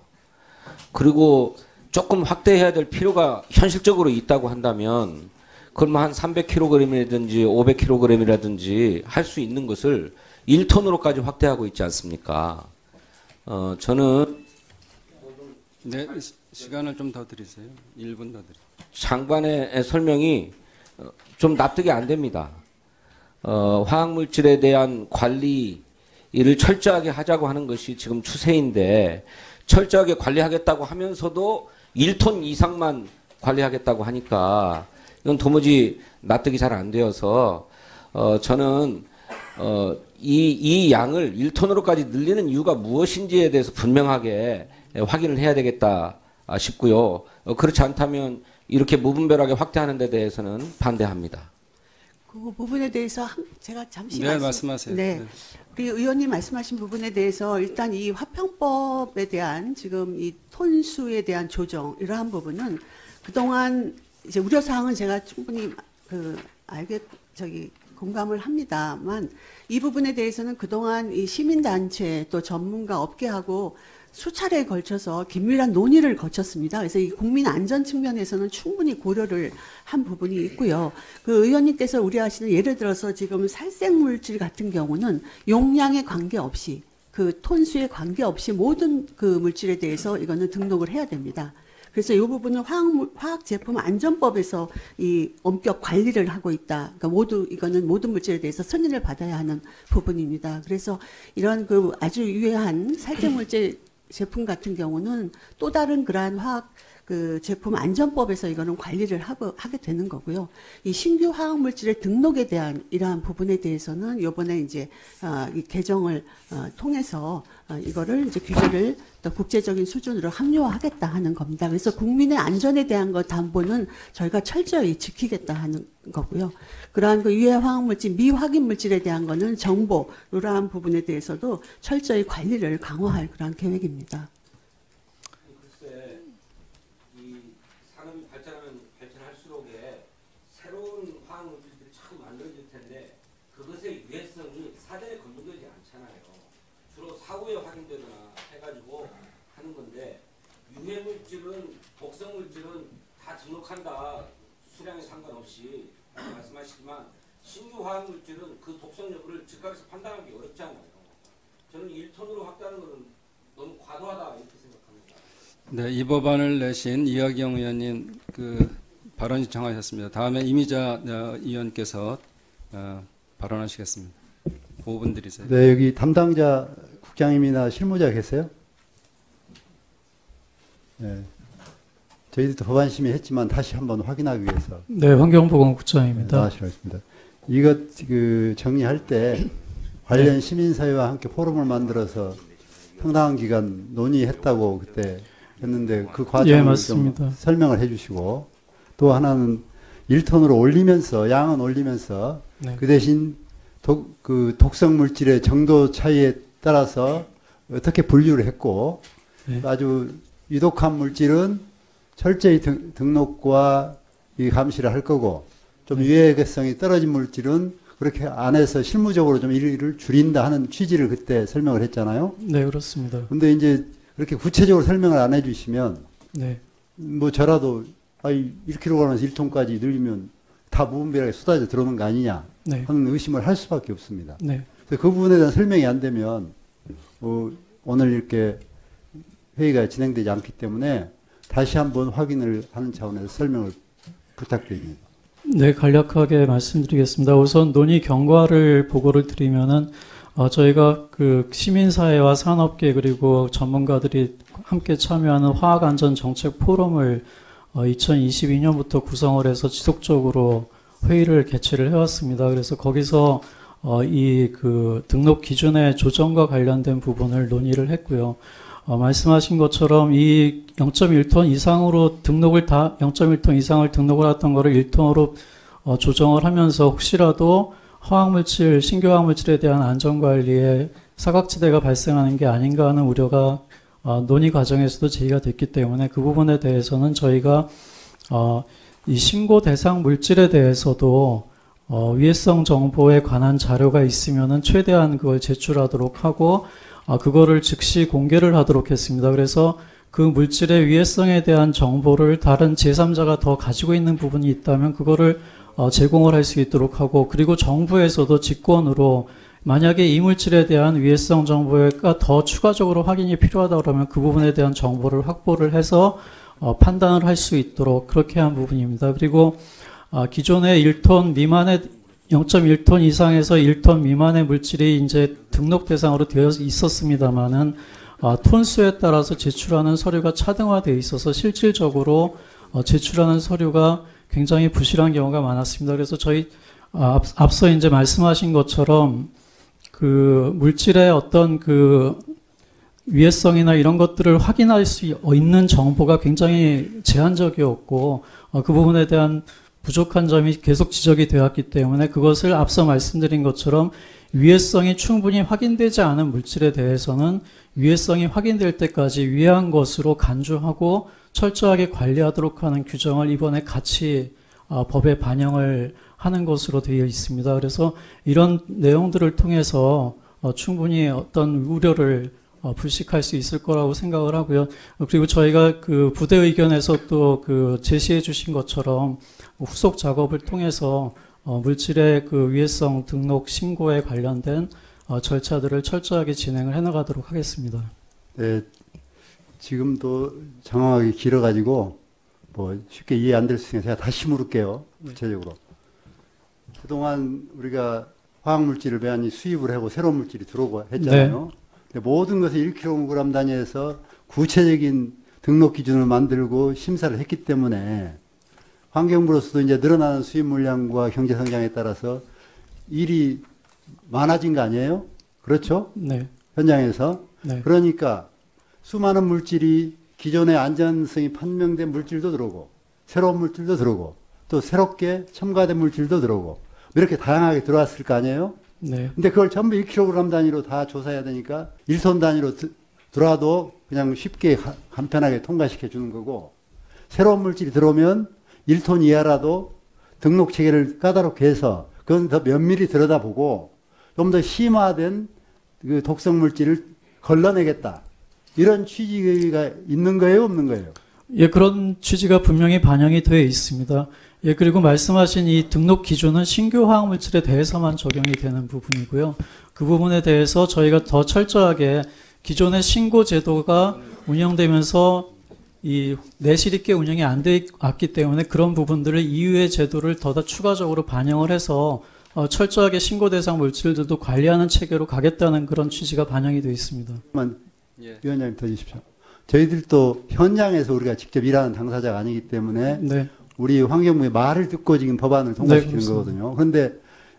그리고 조금 확대해야 될 필요가 현실적으로 있다고 한다면 그럼 한 300kg이라든지 500kg이라든지 할 수 있는 것을 1톤으로까지 확대하고 있지 않습니까? 저는 네, 시간을 좀 더 드리세요. 1분 더 드리세요. 장관의 설명이 좀 납득이 안 됩니다. 화학물질에 대한 관리를 철저하게 하자고 하는 것이 지금 추세인데 철저하게 관리하겠다고 하면서도 1톤 이상만 관리하겠다고 하니까 이건 도무지 납득이 잘 안 되어서 저는 이 양을 1톤으로까지 늘리는 이유가 무엇인지에 대해서 분명하게 확인을 해야 되겠다 싶고요. 그렇지 않다면 이렇게 무분별하게 확대하는 데 대해서는 반대합니다. 그 부분에 대해서 제가 잠시 네, 말씀하세요. 네. 우리 의원님 말씀하신 부분에 대해서 일단 이 화평법에 대한 지금 이 톤수에 대한 조정 이러한 부분은 그동안 이제 우려 사항은 제가 충분히 공감을 합니다만 이 부분에 대해서는 그동안 이 시민단체 또 전문가 업계하고 수차례에 걸쳐서 긴밀한 논의를 거쳤습니다. 그래서 이 국민 안전 측면에서는 충분히 고려를 한 부분이 있고요. 그 의원님께서 우려하시는 예를 들어서 지금 살생물질 같은 경우는 용량에 관계없이 그 톤수에 관계없이 모든 그 물질에 대해서 이거는 등록을 해야 됩니다. 그래서 이 부분은 화학제품안전법에서 이 엄격 관리를 하고 있다. 그러니까 이거는 모든 물질에 대해서 승인을 받아야 하는 부분입니다. 그래서 이런 그 아주 유해한 살생물질 제품 같은 경우는 또 다른 그러한 화학 그 제품 안전법에서 이거는 관리를 하게 되는 거고요. 이 신규 화학 물질의 등록에 대한 이러한 부분에 대해서는 이번에 이제 이 개정을 통해서 이거를 이제 규제를 또 국제적인 수준으로 합리화하겠다 하는 겁니다. 그래서 국민의 안전에 대한 것 담보는 저희가 철저히 지키겠다 하는 거고요. 그러한 그 유해 화학 물질, 미확인 물질에 대한 거는 정보 이러한 부분에 대해서도 철저히 관리를 강화할 그러한 계획입니다. 새로운 화학물질들이 자꾸 만들어질 텐데 그것의 유해성이 사전에 검증되지 않잖아요. 주로 사후에 확인되거나 해가지고 하는 건데 유해물질은 독성물질은 다 등록한다. 수량에 상관없이 말씀하시지만 신규 화학물질은 그 독성 여부를 즉각에서 판단하기 어렵잖아요. 저는 1톤으로 확대하는 것은 너무 과도하다 이렇게 생각합니다. 네, 이 법안을 내신 이학영 의원님 발언 신청하셨습니다. 다음에 이미자 의원께서 발언하시겠습니다. 5분 드리세요. 네, 여기 담당자 국장님이나 실무자 계세요? 네. 저희도 법안 심의했지만 다시 한번 확인하기 위해서. 네, 환경보건국장입니다. 나와주셨습니다. 이것 정리할 때 관련 시민사회와 함께 포럼을 만들어서 상당한 기간 논의했다고 그때 했는데 그 예, 과정을 좀 맞습니다. 설명을 해주시고, 또 하나는 1톤으로 올리면서 양은 올리면서 네. 그 대신 그 독성 물질의 정도 차이에 따라서 어떻게 분류를 했고, 네. 아주 유독한 물질은 철저히 등록과 이 감시를 할 거고, 좀 유해성이 떨어진 물질은 그렇게 안 해서 실무적으로 좀 일을 줄인다 하는 취지를 그때 설명을 했잖아요. 네, 그렇습니다. 근데 이제 그렇게 구체적으로 설명을 안 해주시면, 네. 뭐 저라도 1kg에서 1톤까지 늘리면 다 무분별하게 쏟아져 들어오는 거 아니냐 네. 하는 의심을 할 수밖에 없습니다. 네. 그래서 그 부분에 대한 설명이 안 되면 오늘 이렇게 회의가 진행되지 않기 때문에 다시 한번 확인을 하는 차원에서 설명을 부탁드립니다. 네, 간략하게 말씀드리겠습니다. 우선 논의 경과를 보고를 드리면은 저희가 그 시민사회와 산업계 그리고 전문가들이 함께 참여하는 화학안전정책 포럼을 2022년부터 구성을 해서 지속적으로 회의를 개최를 해왔습니다. 그래서 거기서 이 그 등록 기준의 조정과 관련된 부분을 논의를 했고요. 말씀하신 것처럼 이 0.1톤 이상으로 0.1톤 이상을 등록을 했던 거를 1톤으로 조정을 하면서 혹시라도 화학물질, 신규 화학물질에 대한 안전관리에 사각지대가 발생하는 게 아닌가 하는 우려가 논의 과정에서도 제기가 됐기 때문에 그 부분에 대해서는 저희가 이 신고 대상 물질에 대해서도 위해성 정보에 관한 자료가 있으면은 최대한 그걸 제출하도록 하고 그거를 즉시 공개를 하도록 했습니다. 그래서 그 물질의 위해성에 대한 정보를 다른 제3자가 더 가지고 있는 부분이 있다면 그거를 제공을 할 수 있도록 하고, 그리고 정부에서도 직권으로 만약에 이 물질에 대한 위해성 정보가 더 추가적으로 확인이 필요하다 그러면 그 부분에 대한 정보를 확보를 해서 판단을 할 수 있도록 그렇게 한 부분입니다. 그리고 기존의 1톤 미만의 0.1톤 이상에서 1톤 미만의 물질이 이제 등록 대상으로 되어 있었습니다만은 톤수에 따라서 제출하는 서류가 차등화되어 있어서 실질적으로 제출하는 서류가 굉장히 부실한 경우가 많았습니다. 그래서 저희 앞서 이제 말씀하신 것처럼 그 물질의 어떤 그 위해성이나 이런 것들을 확인할 수 있는 정보가 굉장히 제한적이었고 그 부분에 대한 부족한 점이 계속 지적이 되었기 때문에 그것을 앞서 말씀드린 것처럼 위해성이 충분히 확인되지 않은 물질에 대해서는 위해성이 확인될 때까지 위한 것으로 간주하고 철저하게 관리하도록 하는 규정을 이번에 같이 법에 반영을 하는 것으로 되어 있습니다. 그래서 이런 내용들을 통해서 충분히 어떤 우려를 불식할 수 있을 거라고 생각을 하고요. 그리고 저희가 그 부대 의견에서 또 그 제시해 주신 것처럼 후속 작업을 통해서 물질의 그 위해성 등록 신고에 관련된 절차들을 철저하게 진행을 해나가도록 하겠습니다. 네, 지금도 장황하게 길어가지고 뭐 쉽게 이해 안 될 수 있으니까 제가 다시 물을게요. 구체적으로. 그동안 우리가 화학물질을 많이 수입을 하고 새로운 물질이 들어오고 했잖아요. 네. 모든 것을 1kg 단위에서 구체적인 등록 기준을 만들고 심사를 했기 때문에 환경부로서도 이제 늘어나는 수입 물량과 경제 성장에 따라서 일이 많아진 거 아니에요? 그렇죠? 네. 현장에서. 네. 그러니까 수많은 물질이 기존의 안전성이 판명된 물질도 들어오고 새로운 물질도 들어오고 또 새롭게 첨가된 물질도 들어오고 이렇게 다양하게 들어왔을 거 아니에요? 네. 근데 그걸 전부 1kg 단위로 다 조사해야 되니까 1톤 단위로 들어와도 그냥 쉽게 간편하게 통과시켜 주는 거고 새로운 물질이 들어오면 1톤 이하라도 등록 체계를 까다롭게 해서 그건 더 면밀히 들여다보고 좀 더 심화된 그 독성 물질을 걸러내겠다. 이런 취지가 있는 거예요, 없는 거예요? 예, 그런 취지가 분명히 반영이 되어 있습니다. 예, 그리고 말씀하신 이 등록 기준은 신규 화학물질에 대해서만 적용이 되는 부분이고요. 그 부분에 대해서 저희가 더 철저하게 기존의 신고 제도가 운영되면서 이 내실 있게 운영이 안 돼 왔기 때문에 그런 부분들을 이후의 제도를 더 추가적으로 반영을 해서 철저하게 신고 대상 물질들도 관리하는 체계로 가겠다는 그런 취지가 반영이 되어 있습니다. 예. 위원장님 더 주십시오. 저희들도 현장에서 우리가 직접 일하는 당사자가 아니기 때문에 네. 우리 환경부의 말을 듣고 지금 법안을 통과시키는 네, 거거든요. 그런데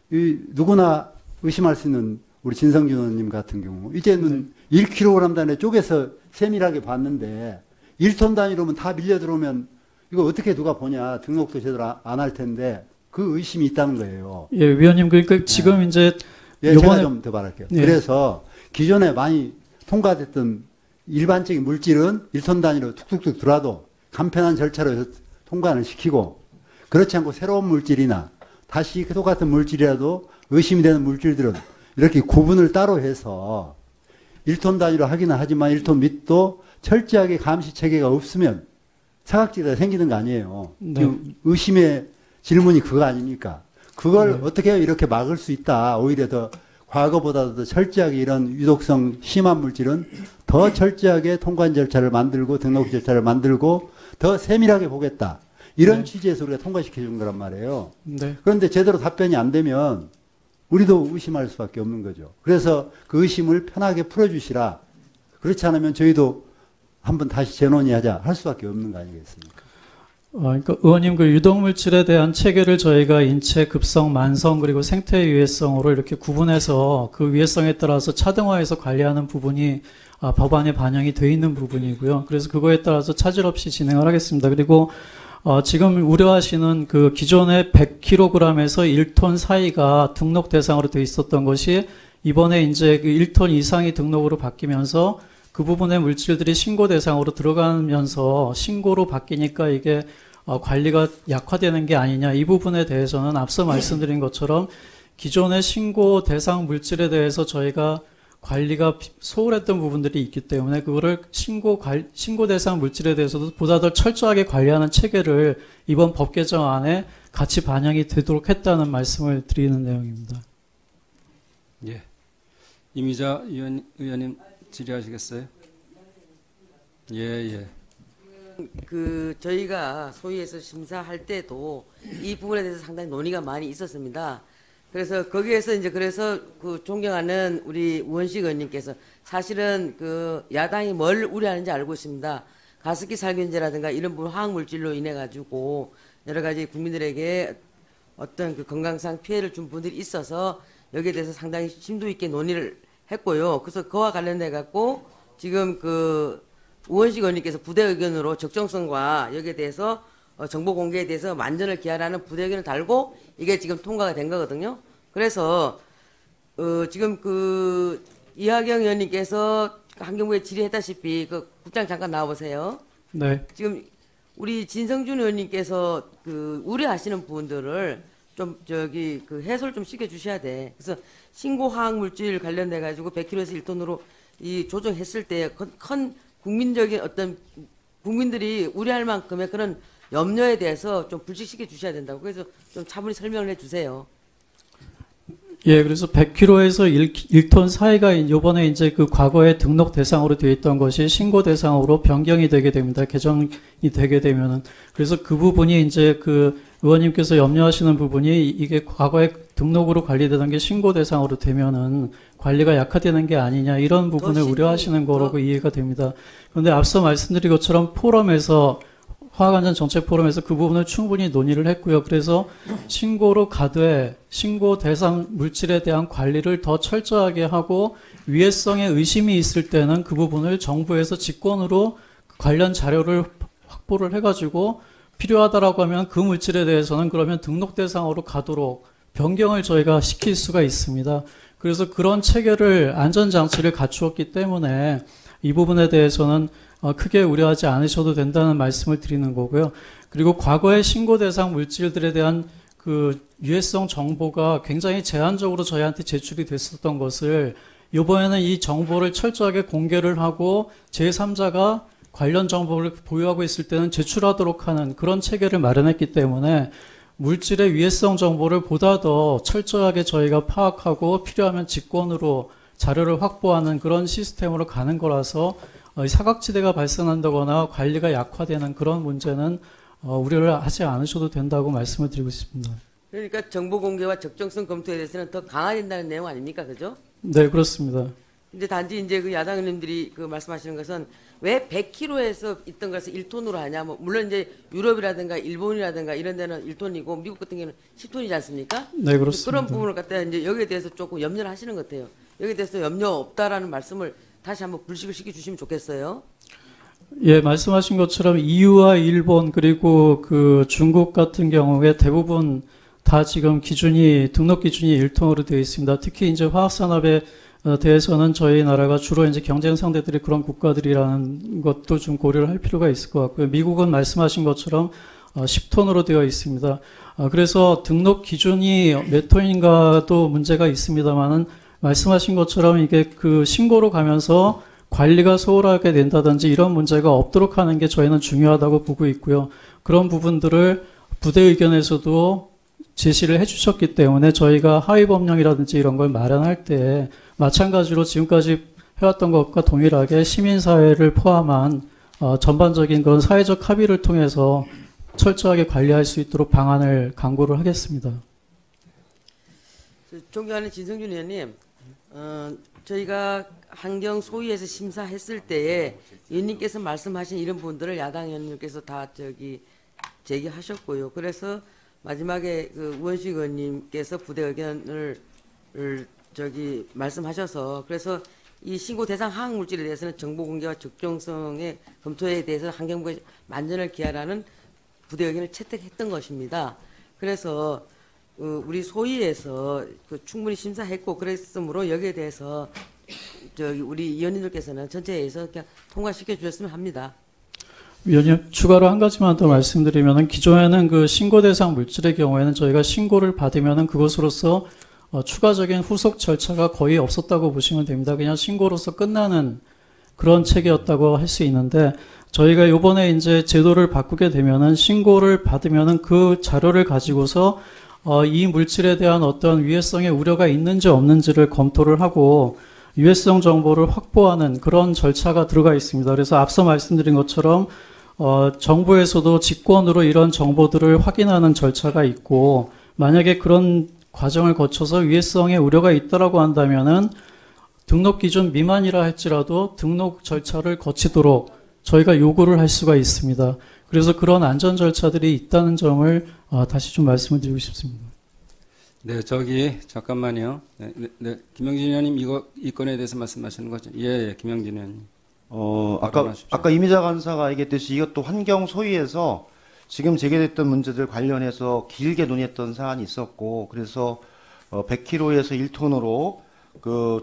누구나 의심할 수 있는 우리 진성준 의원님 같은 경우 이제는 1kg 단위에 쪼개서 세밀하게 봤는데 1톤 단위로면 다 밀려 들어오면 이거 어떻게 누가 보냐. 등록도 제대로 안 할 텐데 그 의심이 있다는 거예요. 예, 위원님 그러니까 지금 이제 예, 제가 요번에 좀 더 말할게요. 예. 그래서 기존에 많이 통과됐던 일반적인 물질은 1톤 단위로 툭툭툭 들어와도 간편한 절차로 해서 통과를 시키고 그렇지 않고 새로운 물질이나 다시 똑같은 물질이라도 의심이 되는 물질들은 이렇게 구분을 따로 해서 1톤 단위로 하기는 하지만 1톤 밑도 철저하게 감시 체계가 없으면 사각지대가 생기는 거 아니에요. 네. 지금 의심의 질문이 그거 아닙니까? 그걸 어떻게 이렇게 막을 수 있다. 오히려 더 과거보다도 더 철저하게 이런 유독성 심한 물질은 더 철저하게 통관 절차를 만들고 등록 절차를 만들고 더 세밀하게 보겠다. 이런 취지에서 우리가 통과시켜 준 거란 말이에요. 네. 그런데 제대로 답변이 안 되면 우리도 의심할 수밖에 없는 거죠. 그래서 그 의심을 편하게 풀어주시라. 그렇지 않으면 저희도 한번 다시 재논의하자 할 수밖에 없는 거 아니겠습니까? 그러니까 의원님 그 유독물질에 대한 체계를 저희가 인체 급성, 만성 그리고 생태 유해성으로 이렇게 구분해서 그 유해성에 따라서 차등화해서 관리하는 부분이 법안에 반영이 돼 있는 부분이고요. 그래서 그거에 따라서 차질 없이 진행을 하겠습니다. 그리고 지금 우려하시는 그 기존의 100kg에서 1톤 사이가 등록 대상으로 돼 있었던 것이 이번에 이제 그 1톤 이상이 등록으로 바뀌면서 그 부분의 물질들이 신고 대상으로 들어가면서 신고로 바뀌니까 이게 관리가 약화되는 게 아니냐 이 부분에 대해서는 앞서 말씀드린 것처럼 기존의 신고 대상 물질에 대해서 저희가 관리가 소홀했던 부분들이 있기 때문에 그거를 신고 대상 물질에 대해서도 보다 더 철저하게 관리하는 체계를 이번 법 개정안에 같이 반영이 되도록 했다는 말씀을 드리는 내용입니다. 예. 이미자 의원님 질의하시겠어요? 예, 예. 그 저희가 소위에서 심사할 때도 이 부분에 대해서 상당히 논의가 많이 있었습니다. 그래서 거기에서 이제 그래서 그 존경하는 우리 우원식 의원님께서 사실은 그 야당이 뭘 우려하는지 알고 있습니다. 가습기 살균제라든가 이런 화학 물질로 인해 가지고 여러 가지 국민들에게 어떤 그 건강상 피해를 준 분들이 있어서 여기에 대해서 상당히 심도 있게 논의를 했고요. 그래서 그와 관련돼 갖고 지금 그 우원식 의원님께서 부대 의견으로 적정성과 여기에 대해서 정보 공개에 대해서 만전을 기하라는 부대 의견을 달고 이게 지금 통과가 된 거거든요. 그래서 지금 그 이하경 의원님께서 환경부에 질의했다시피 그 국장 잠깐 나와보세요. 네. 지금 우리 진성준 의원님께서 그 우려하시는 부분들을 좀 저기 그 해소를 좀 시켜주셔야 돼. 그래서 신고 화학 물질 관련돼 가지고 100kg에서 1톤으로 이 조정했을 때 큰 국민적인 어떤 국민들이 우려할 만큼의 그런 염려에 대해서 좀 불식시켜 주셔야 된다고. 그래서 좀 차분히 설명을 해주세요. 예, 그래서 100kg에서 1톤 사이가 이번에 이제 그 과거에 등록 대상으로 되어 있던 것이 신고 대상으로 변경이 되게 됩니다. 개정이 되게 되면은. 그래서 그 부분이 이제 그 의원님께서 염려하시는 부분이 이게 과거에 등록으로 관리되던 게 신고 대상으로 되면은 관리가 약화되는 게 아니냐 이런 부분을 우려하시는 거라고 이해가 됩니다. 그런데 앞서 말씀드린 것처럼 포럼에서 화학안전 정책 포럼에서 그 부분을 충분히 논의를 했고요. 그래서 신고로 가되 신고 대상 물질에 대한 관리를 더 철저하게 하고 위해성에 의심이 있을 때는 그 부분을 정부에서 직권으로 관련 자료를 확보를 해가지고 필요하다라고 하면 그 물질에 대해서는 그러면 등록 대상으로 가도록 변경을 저희가 시킬 수가 있습니다. 그래서 그런 체계를 안전장치를 갖추었기 때문에 이 부분에 대해서는 크게 우려하지 않으셔도 된다는 말씀을 드리는 거고요. 그리고 과거의 신고 대상 물질들에 대한 그 유해성 정보가 굉장히 제한적으로 저희한테 제출이 됐었던 것을 이번에는 이 정보를 철저하게 공개를 하고 제3자가 관련 정보를 보유하고 있을 때는 제출하도록 하는 그런 체계를 마련했기 때문에 물질의 위해성 정보를 보다 더 철저하게 저희가 파악하고 필요하면 직권으로 자료를 확보하는 그런 시스템으로 가는 거라서 사각지대가 발생한다거나 관리가 약화되는 그런 문제는 우려를 하지 않으셔도 된다고 말씀을 드리고 싶습니다. 그러니까 정보 공개와 적정성 검토에 대해서는 더 강화된다는 내용 아닙니까, 그죠? 네, 그렇습니다. 근데 단지 이제 그 야당 의원님들이 그 말씀하시는 것은 왜 100kg에서 있던 것을 1톤으로 하냐? 뭐 물론 이제 유럽이라든가 일본이라든가 이런 데는 1톤이고 미국 같은 경우는 10톤이지 않습니까? 네, 그렇습니다. 그런 부분을 갖다 이제 여기에 대해서 조금 염려를 하시는 것 같아요. 여기에 대해서 염려 없다라는 말씀을 다시 한번 불식을 시켜 주시면 좋겠어요. 예, 말씀하신 것처럼 EU와 일본 그리고 그 중국 같은 경우에 대부분 다 지금 등록 기준이 1톤으로 되어 있습니다. 특히 이제 화학산업에 대해서는 저희 나라가 주로 이제 경쟁 상대들이 그런 국가들이라는 것도 좀 고려를 할 필요가 있을 것 같고요. 미국은 말씀하신 것처럼 10톤으로 되어 있습니다. 그래서 등록 기준이 몇 톤인가도 문제가 있습니다만은 말씀하신 것처럼 이게 그 신고로 가면서 관리가 소홀하게 된다든지 이런 문제가 없도록 하는 게 저희는 중요하다고 보고 있고요. 그런 부분들을 부대 의견에서도 제시를 해주셨기 때문에 저희가 하위 법령이라든지 이런 걸 마련할 때 마찬가지로 지금까지 해왔던 것과 동일하게 시민사회를 포함한 전반적인 그런 사회적 합의를 통해서 철저하게 관리할 수 있도록 방안을 강구를 하겠습니다. 존경하는 진성준 의원님, 저희가 환경 소위에서 심사했을 때에 의원님께서 말씀하신 이런 부분들을 야당 의원님께서 다 제기하셨고요. 그래서 마지막에 그 우원식 의원님께서 부대 의견을 말씀하셔서 그래서 이 신고 대상 화학 물질에 대해서는 정보 공개와 적정성의 검토에 대해서 환경부에 만전을 기하라는 부대 의견을 채택했던 것입니다. 그래서 우리 소위에서 충분히 심사했고 그랬으므로 여기에 대해서 우리 위원님들께서는 전체에서 그냥 통과시켜 주셨으면 합니다. 위원님, 추가로 한 가지만 더 말씀드리면은 기존에는 그 신고 대상 물질의 경우에는 저희가 신고를 받으면은 그것으로서 추가적인 후속 절차가 거의 없었다고 보시면 됩니다. 그냥 신고로서 끝나는 그런 체계였다고 할 수 있는데 저희가 이번에 이제 제도를 바꾸게 되면은 신고를 받으면은 그 자료를 가지고서 이 물질에 대한 어떤 위해성의 우려가 있는지 없는지를 검토를 하고 유해성 정보를 확보하는 그런 절차가 들어가 있습니다. 그래서 앞서 말씀드린 것처럼 정부에서도 직권으로 이런 정보들을 확인하는 절차가 있고 만약에 그런 과정을 거쳐서 위해성의 우려가 있다라고 한다면은 등록 기준 미만이라 할지라도 등록 절차를 거치도록 저희가 요구를 할 수가 있습니다. 그래서 그런 안전 절차들이 있다는 점을 다시 좀 말씀을 드리고 싶습니다. 네, 잠깐만요. 네, 김영진 의원님 이 건에 대해서 말씀하시는 거죠? 예, 김영진 의원님. 아까 이미자 간사가 얘기했듯이 이것도 환경 소위에서 지금 제기됐던 문제들 관련해서 길게 논의했던 사안이 있었고, 그래서 100kg에서 1톤으로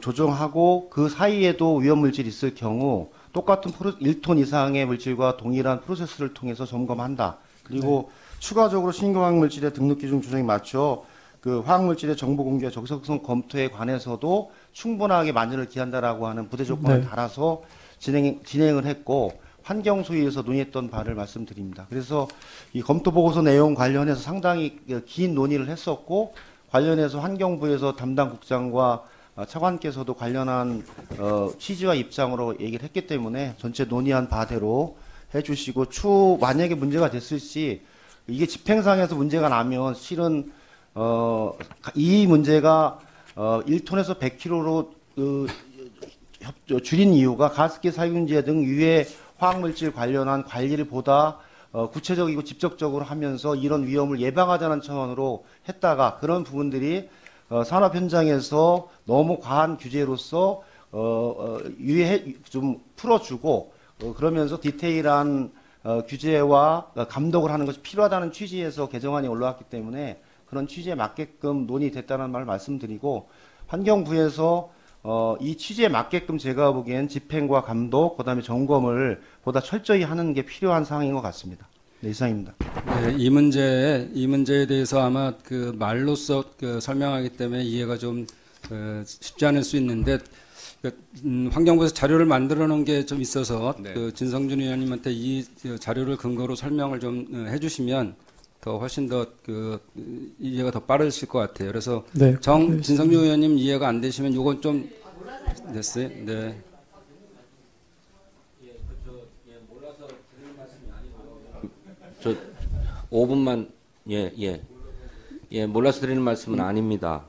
조정하고 그 사이에도 위험 물질이 있을 경우 똑같은 1톤 이상의 물질과 동일한 프로세스를 통해서 점검한다. 그리고 추가적으로 신규 화학 물질의 등록 기준 조정에 맞춰 그 화학 물질의 정보 공개와 적성성 검토에 관해서도 충분하게 만전을 기한다라고 하는 부대 조건을 달아서 진행을 했고 환경 소위에서 논의했던 바를 말씀드립니다. 그래서 이 검토 보고서 내용 관련해서 상당히 긴 논의를 했었고 관련해서 환경부에서 담당 국장과 차관께서도 관련한 취지와 입장으로 얘기를 했기 때문에 전체 논의한 바대로 해주시고 만약에 문제가 됐을 시 이게 집행상에서 문제가 나면 실은 이 문제가 1톤에서 100kg로 줄인 이유가 가습기 살균제 등 유해 화학물질 관련한 관리를 보다 구체적이고 직접적으로 하면서 이런 위험을 예방하자는 차원으로 했다가 그런 부분들이 산업 현장에서 너무 과한 규제로서 좀 풀어주고 그러면서 디테일한 규제와 감독을 하는 것이 필요하다는 취지에서 개정안이 올라왔기 때문에 그런 취지에 맞게끔 논의됐다는 말을 말씀드리고 환경부에서 이 취지에 맞게끔 제가 보기엔 집행과 감독, 그다음에 점검을 보다 철저히 하는 게 필요한 상황인 것 같습니다. 네, 이상입니다. 네, 이 문제에 대해서 아마 그 말로써 설명하기 때문에 이해가 좀 쉽지 않을 수 있는데 환경부에서 자료를 만들어 놓은 게 좀 있어서 진성준 의원님한테 이 자료를 근거로 설명을 좀 해주시면 훨씬 더 이해가 더 빠르실 것 같아요. 그래서 진성준 의원님 이해가 안 되시면 이건 좀 됐어요. 네. 몰라서 드리는 말씀이 아니고요. 5분만 몰라서 드리는 말씀은 아닙니다.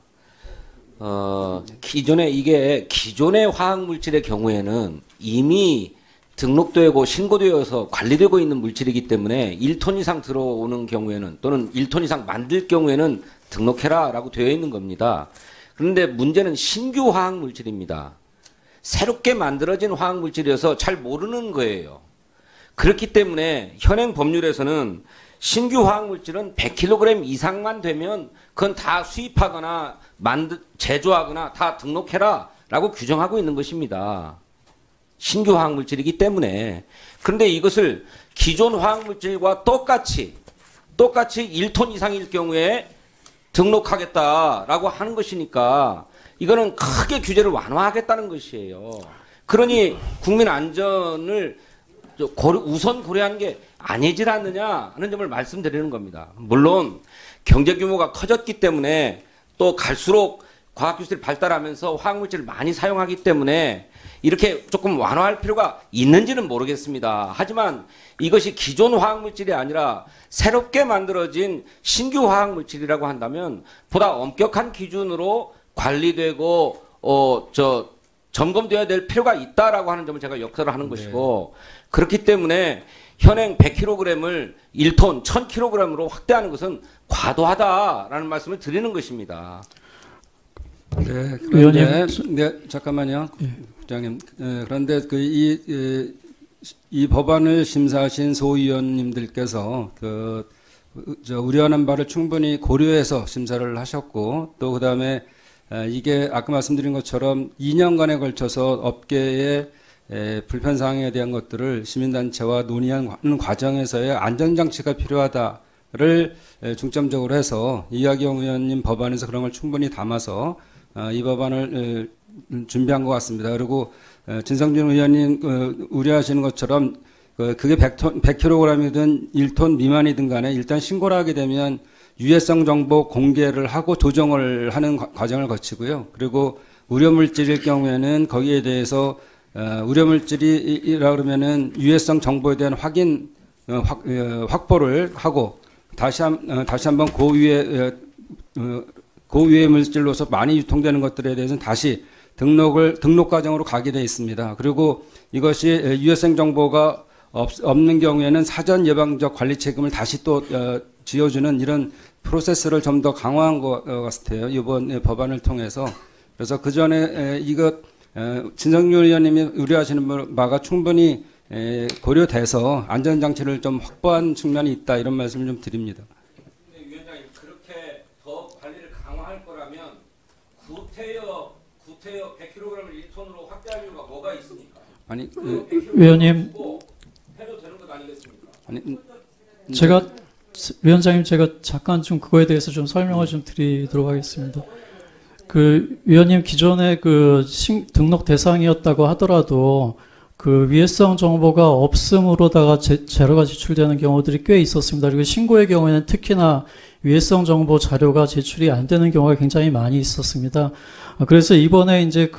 기존의 화학 물질의 경우에는 이미 등록되고 신고되어서 관리되고 있는 물질이기 때문에 1톤 이상 들어오는 경우에는 또는 1톤 이상 만들 경우에는 등록해라라고 되어 있는 겁니다. 그런데 문제는 신규 화학 물질입니다. 새롭게 만들어진 화학 물질이어서 잘 모르는 거예요. 그렇기 때문에 현행 법률에서는 신규 화학물질은 100kg 이상만 되면 그건 다 수입하거나 제조하거나 다 등록해라 라고 규정하고 있는 것입니다. 신규 화학물질이기 때문에. 그런데 이것을 기존 화학물질과 똑같이 1톤 이상일 경우에 등록하겠다라고 하는 것이니까 이거는 크게 규제를 완화하겠다는 것이에요. 그러니 국민 안전을 우선 고려하는 게 아니질 않느냐 하는 점을 말씀드리는 겁니다. 물론 경제 규모가 커졌기 때문에 또 갈수록 과학기술이 발달하면서 화학물질을 많이 사용하기 때문에 이렇게 조금 완화할 필요가 있는지는 모르겠습니다. 하지만 이것이 기존 화학물질이 아니라 새롭게 만들어진 신규 화학물질이라고 한다면 보다 엄격한 기준으로 관리되고 점검되어야 될 필요가 있다라고 하는 점을 제가 역설을 하는 것이고, 그렇기 때문에 현행 100kg을 1톤 1000kg으로 확대하는 것은 과도하다라는 말씀을 드리는 것입니다. 네, 그런데 잠깐만요, 부장님. 그런데 이 법안을 심사하신 소위원님들께서 우려하는 바를 충분히 고려해서 심사를 하셨고, 또 그다음에 이게 아까 말씀드린 것처럼 2년간에 걸쳐서 업계의 불편 사항에 대한 것들을 시민단체와 논의하는 과정에서의 안전장치가 필요하다를 중점적으로 해서 이하경 의원님 법안에서 그런 걸 충분히 담아서 이 법안을 준비한 것 같습니다. 그리고 진성준 의원님 우려하시는 것처럼 그게 100kg이든 1톤 미만이든 간에 일단 신고를 하게 되면 유해성 정보 공개를 하고 조정을 하는 과정을 거치고요. 그리고 우려물질일 경우에는 거기에 대해서 우려물질이라 그러면은 유해성 정보에 대한 확보를 하고 다시 한번 고유해 물질로서 많이 유통되는 것들에 대해서는 다시 등록 과정으로 가게 돼 있습니다. 그리고 이것이 유해성 정보가 없는 경우에는 사전 예방적 관리 책임을 다시 또 지어주는 이런 프로세스를 좀 더 강화한 것 같아요. 이번 법안을 통해서. 그래서 그 전에 진성준 의원님이 우려하시는 바가 충분히 고려돼서 안전장치를 좀 확보한 측면이 있다, 이런 말씀을 좀 드립니다. 근데 위원장님, 그렇게 더 관리를 강화할 거라면 구태여 100kg을 1톤으로 확대할 이유가 뭐가 있습니까? 아니, 위원님, 해도 되는 것 아니겠습니까? 아니, 위원장님, 제가 잠깐 좀 그거에 대해서 좀 설명을 좀 드리도록 하겠습니다. 위원님 기존에 등록 대상이었다고 하더라도 위해성 정보가 없음으로다가 자료가 제출되는 경우들이 꽤 있었습니다. 그리고 신고의 경우에는 특히나 위해성 정보 자료가 제출이 안 되는 경우가 굉장히 많이 있었습니다. 그래서 이번에 이제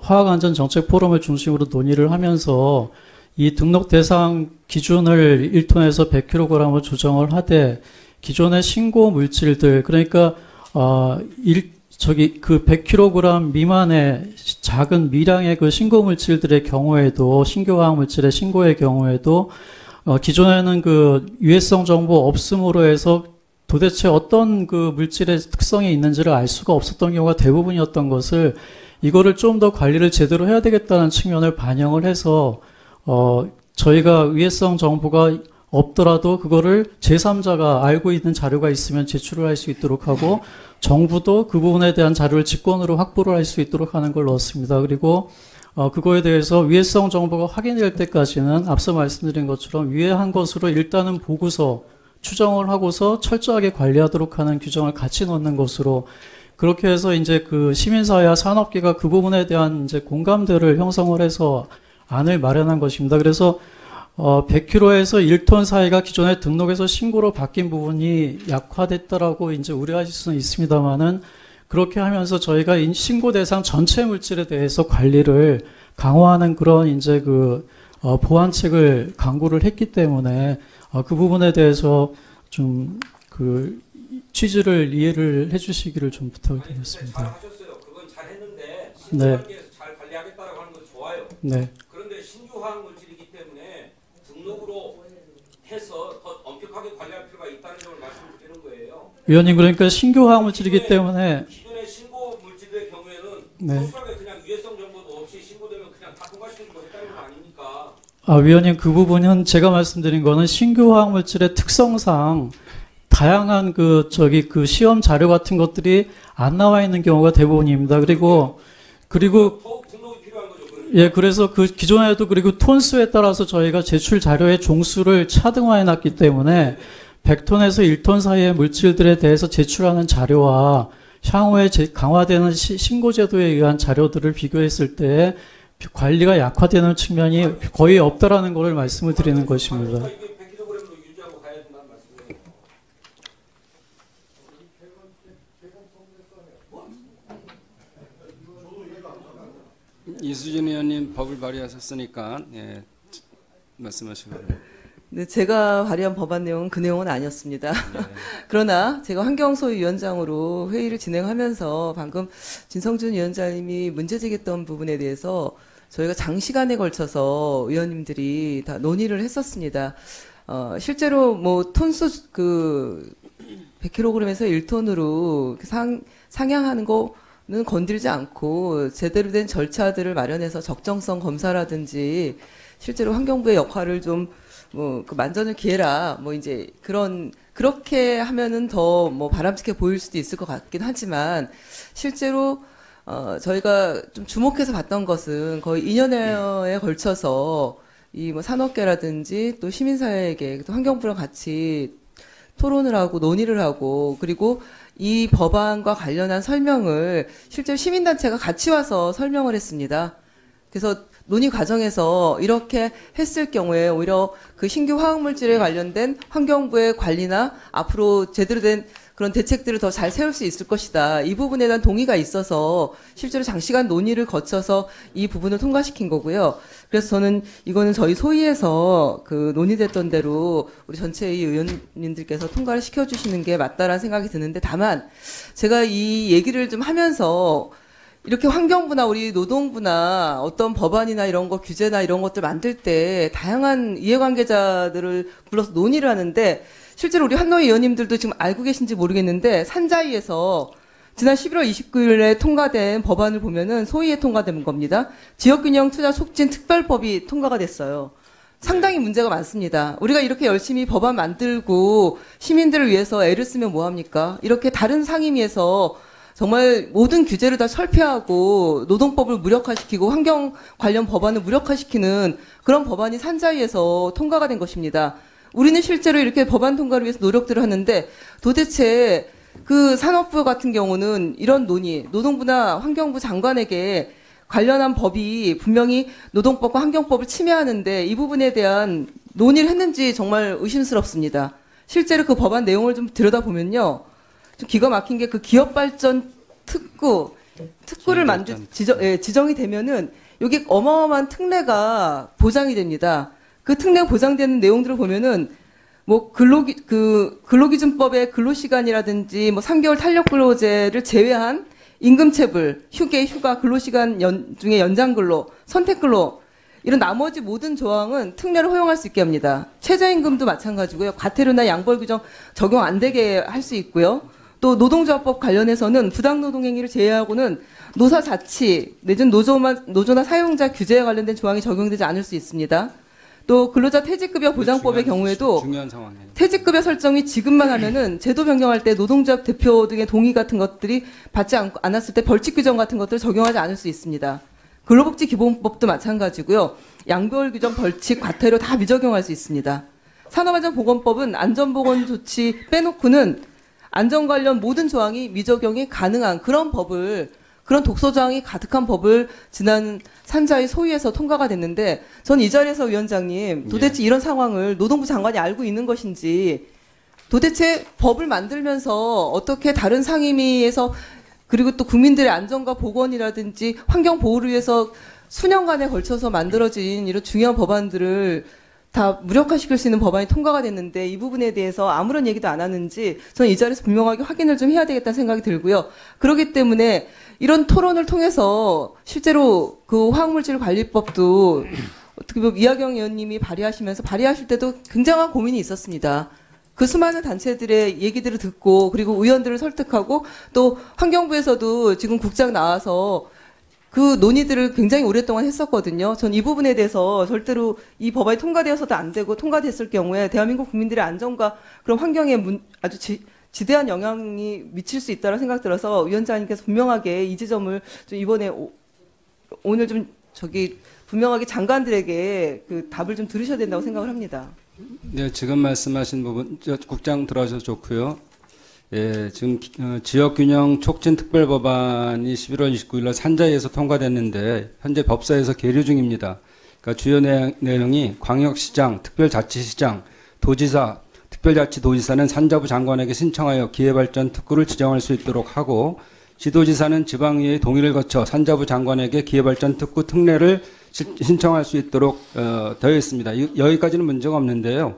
화학안전정책 포럼을 중심으로 논의를 하면서 이 등록 대상 기준을 1톤에서 100kg으로 조정을 하되, 기존의 신고 물질들, 그러니까 100kg 미만의 작은 미량의 신고 물질들의 경우에도, 신규 화학 물질의 신고의 경우에도 기존에는 유해성 정보 없음으로 해서 도대체 어떤 물질의 특성이 있는지를 알 수가 없었던 경우가 대부분이었던 것을, 이거를 좀 더 관리를 제대로 해야 되겠다는 측면을 반영을 해서 저희가 위해성 정보가 없더라도 그거를 제3자가 알고 있는 자료가 있으면 제출을 할 수 있도록 하고, 정부도 그 부분에 대한 자료를 직권으로 확보를 할 수 있도록 하는 걸 넣었습니다. 그리고 그거에 대해서 위해성 정보가 확인될 때까지는 앞서 말씀드린 것처럼 위해한 것으로 일단은 보고서 추정을 하고서 철저하게 관리하도록 하는 규정을 같이 넣는 것으로, 그렇게 해서 이제 시민사회와 산업계가 그 부분에 대한 이제 공감대를 형성을 해서 안을 마련한 것입니다. 그래서 100kg에서 1톤 사이가 기존에 등록에서 신고로 바뀐 부분이 약화됐다라고 이제 우려하실 수는 있습니다만은, 그렇게 하면서 저희가 신고 대상 전체 물질에 대해서 관리를 강화하는 그런 이제 보완책을 강구를 했기 때문에 그 부분에 대해서 좀 취지를 이해를 해주시기를 좀 부탁드리겠습니다. 잘 하셨어요. 그건 잘 했는데 네. 잘 관리하겠다라고 하는 건 좋아요. 네. 그런데 신규 화학 물질이기 때문에 등록으로 해서 더 엄격하게 관리할 필요가 있다는 점을 말씀드리는 거예요. 위원님, 그러니까 신규 화학 물질이기 때문에 기존의 신고 물질의 경우에는 네. 소수하게 그냥 유해성 정보도 없이 신고되면 그냥 다 통과시키는 거 했다는 거 아닙니까? 위원님, 그 부분은 제가 말씀드린 거는 신규 화학물질의 특성상 다양한 그 시험 자료 같은 것들이 안 나와 있는 경우가 대부분입니다. 그리고 예, 그래서 그 기존에도 그리고 톤수에 따라서 저희가 제출 자료의 종수를 차등화해 놨기 때문에 100톤에서 1톤 사이의 물질들에 대해서 제출하는 자료와 향후에 강화되는 신고 제도에 의한 자료들을 비교했을 때 관리가 약화되는 측면이 거의 없다라는 것을 말씀을 드리는 것입니다. 이수진 의원님 법을 발의하셨으니까 예, 말씀하시고. 네, 제가 발의한 법안 내용은 그 내용은 아니었습니다. 그러나 제가 환경소위원장으로 회의를 진행하면서 방금 진성준 위원장님이 문제 제기했던 부분에 대해서 저희가 장시간에 걸쳐서 의원님들이 다 논의를 했었습니다. 실제로 뭐 톤수 100kg에서 1톤으로 상향하는 거는 건들지 않고 제대로 된 절차들을 마련해서 적정성 검사라든지 실제로 환경부의 역할을 좀 그 만전을 기해라 이제 그렇게 하면은 더 바람직해 보일 수도 있을 것 같긴 하지만 실제로 저희가 좀 주목해서 봤던 것은 거의 2년여에 걸쳐서 이 산업계라든지 또 시민사회에게 또 환경부랑 같이 토론을 하고 논의를 하고 그리고 이 법안과 관련한 설명을 실제로 시민단체가 같이 와서 설명을 했습니다. 그래서 논의 과정에서 이렇게 했을 경우에 오히려 그 신규 화학물질에 관련된 환경부의 관리나 앞으로 제대로 된 그런 대책들을 더 잘 세울 수 있을 것이다. 이 부분에 대한 동의가 있어서 실제로 장시간 논의를 거쳐서 이 부분을 통과시킨 거고요. 그래서 저는 이거는 저희 소위에서 그 논의됐던 대로 우리 전체의 의원님들께서 통과를 시켜주시는 게 맞다라는 생각이 드는데 다만 제가 이 얘기를 좀 하면서 이렇게 환경부나 우리 노동부나 어떤 법안이나 이런 거 규제나 이런 것들 만들 때 다양한 이해관계자들을 불러서 논의를 하는데 실제로 우리 한노위 의원님들도 지금 알고 계신지 모르겠는데 산자위에서 지난 11월 29일에 통과된 법안을 보면은 소위에 통과된 겁니다. 지역균형 투자 촉진 특별법이 통과가 됐어요. 상당히 문제가 많습니다. 우리가 이렇게 열심히 법안 만들고 시민들을 위해서 애를 쓰면 뭐합니까? 이렇게 다른 상임위에서 정말 모든 규제를 다 철폐하고 노동법을 무력화시키고 환경 관련 법안을 무력화시키는 그런 법안이 산자위에서 통과가 된 것입니다. 우리는 실제로 이렇게 법안 통과를 위해서 노력들을 하는데 도대체 그 산업부 같은 경우는 이런 논의, 노동부나 환경부 장관에게 관련한 법이 분명히 노동법과 환경법을 침해하는데 이 부분에 대한 논의를 했는지 정말 의심스럽습니다. 실제로 그 법안 내용을 좀 들여다보면요. 좀 기가 막힌 게 그 기업발전 특구를 지정이 되면은 여기 어마어마한 특례가 보장이 됩니다. 그 특례가 보장되는 내용들을 보면은 근로기준법의 근로시간이라든지 3개월 탄력근로제를 제외한 임금체불, 휴가, 근로시간 중에 연장근로, 선택근로 이런 나머지 모든 조항은 특례를 허용할 수 있게 합니다. 최저임금도 마찬가지고요. 과태료나 양벌 규정 적용 안 되게 할 수 있고요. 또 노동조합법 관련해서는 부당노동행위를 제외하고는 노사 자치 내지는 노조나 사용자 규제에 관련된 조항이 적용되지 않을 수 있습니다. 또 근로자 퇴직급여 보장법의 경우에도 퇴직급여 설정이 지금만 하면은 제도 변경할 때 노동조합 대표 등의 동의 같은 것들이 받지 않았을 때 벌칙 규정 같은 것들을 적용하지 않을 수 있습니다. 근로복지기본법도 마찬가지고요. 양별 규정, 벌칙, 과태료 다 미적용할 수 있습니다. 산업안전보건법은 안전보건 조치 빼놓고는 안전 관련 모든 조항이 미적용이 가능한 그런 독소 조항이 가득한 법을 지난 산자위 소위에서 통과가 됐는데 전 이 자리에서 위원장님 도대체 이런 상황을 노동부 장관이 알고 있는 것인지 도대체 법을 만들면서 어떻게 다른 상임위에서 그리고 또 국민들의 안전과 보건이라든지 환경 보호를 위해서 수년간에 걸쳐서 만들어진 이런 중요한 법안들을 다 무력화시킬 수 있는 법안이 통과가 됐는데 이 부분에 대해서 아무런 얘기도 안 하는지 저는 이 자리에서 분명하게 확인을 좀 해야 되겠다는 생각이 들고요. 그렇기 때문에 이런 토론을 통해서 실제로 그 화학물질관리법도 어떻게 보면 이하경 의원님이 발의하실 때도 굉장한 고민이 있었습니다. 그 수많은 단체들의 얘기들을 듣고 그리고 의원들을 설득하고 또 환경부에서도 지금 국장 나와서 그 논의들을 굉장히 오랫동안 했었거든요. 전 이 부분에 대해서 절대로 이 법안이 통과되어서도 안 되고 통과됐을 경우에 대한민국 국민들의 안전과 그런 환경에 아주 지대한 영향이 미칠 수 있다는 생각 들어서 위원장님께서 분명하게 이 지점을 좀 이번에 오늘 좀 분명하게 장관들에게 그 답을 좀 들으셔야 된다고 생각을 합니다. 네, 지금 말씀하신 부분 국장 들어와셔서 좋고요. 예, 지금 지역균형 촉진 특별법안이 11월 29일 날 산자위에서 통과됐는데 현재 법사위에서 계류 중입니다. 그러니까 주요 내용이 광역시장, 특별자치시장, 도지사, 특별자치도지사는 산자부 장관에게 신청하여 기회발전 특구를 지정할 수 있도록 하고 지도지사는 지방의회의 동의를 거쳐 산자부 장관에게 기회발전 특구 특례를 신청할 수 있도록 되어 있습니다. 여기까지는 문제가 없는데요.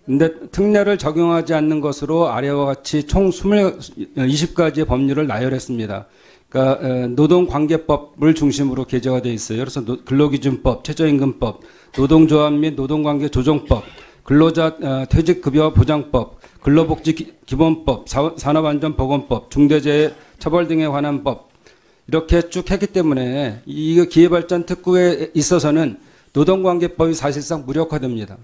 근데 특례를 적용하지 않는 것으로 아래와 같이 총 20가지의 법률을 나열했습니다. 그러니까 노동관계법을 중심으로 개정가 되어 있어요. 그래서 근로기준법, 최저임금법, 노동조합 및 노동관계 조정법, 근로자 퇴직급여 보장법, 근로복지기본법, 산업안전보건법, 중대재해 처벌 등에 관한 법 이렇게 쭉 했기 때문에 이 기회발전 특구에 있어서는 노동관계법이 사실상 무력화됩니다.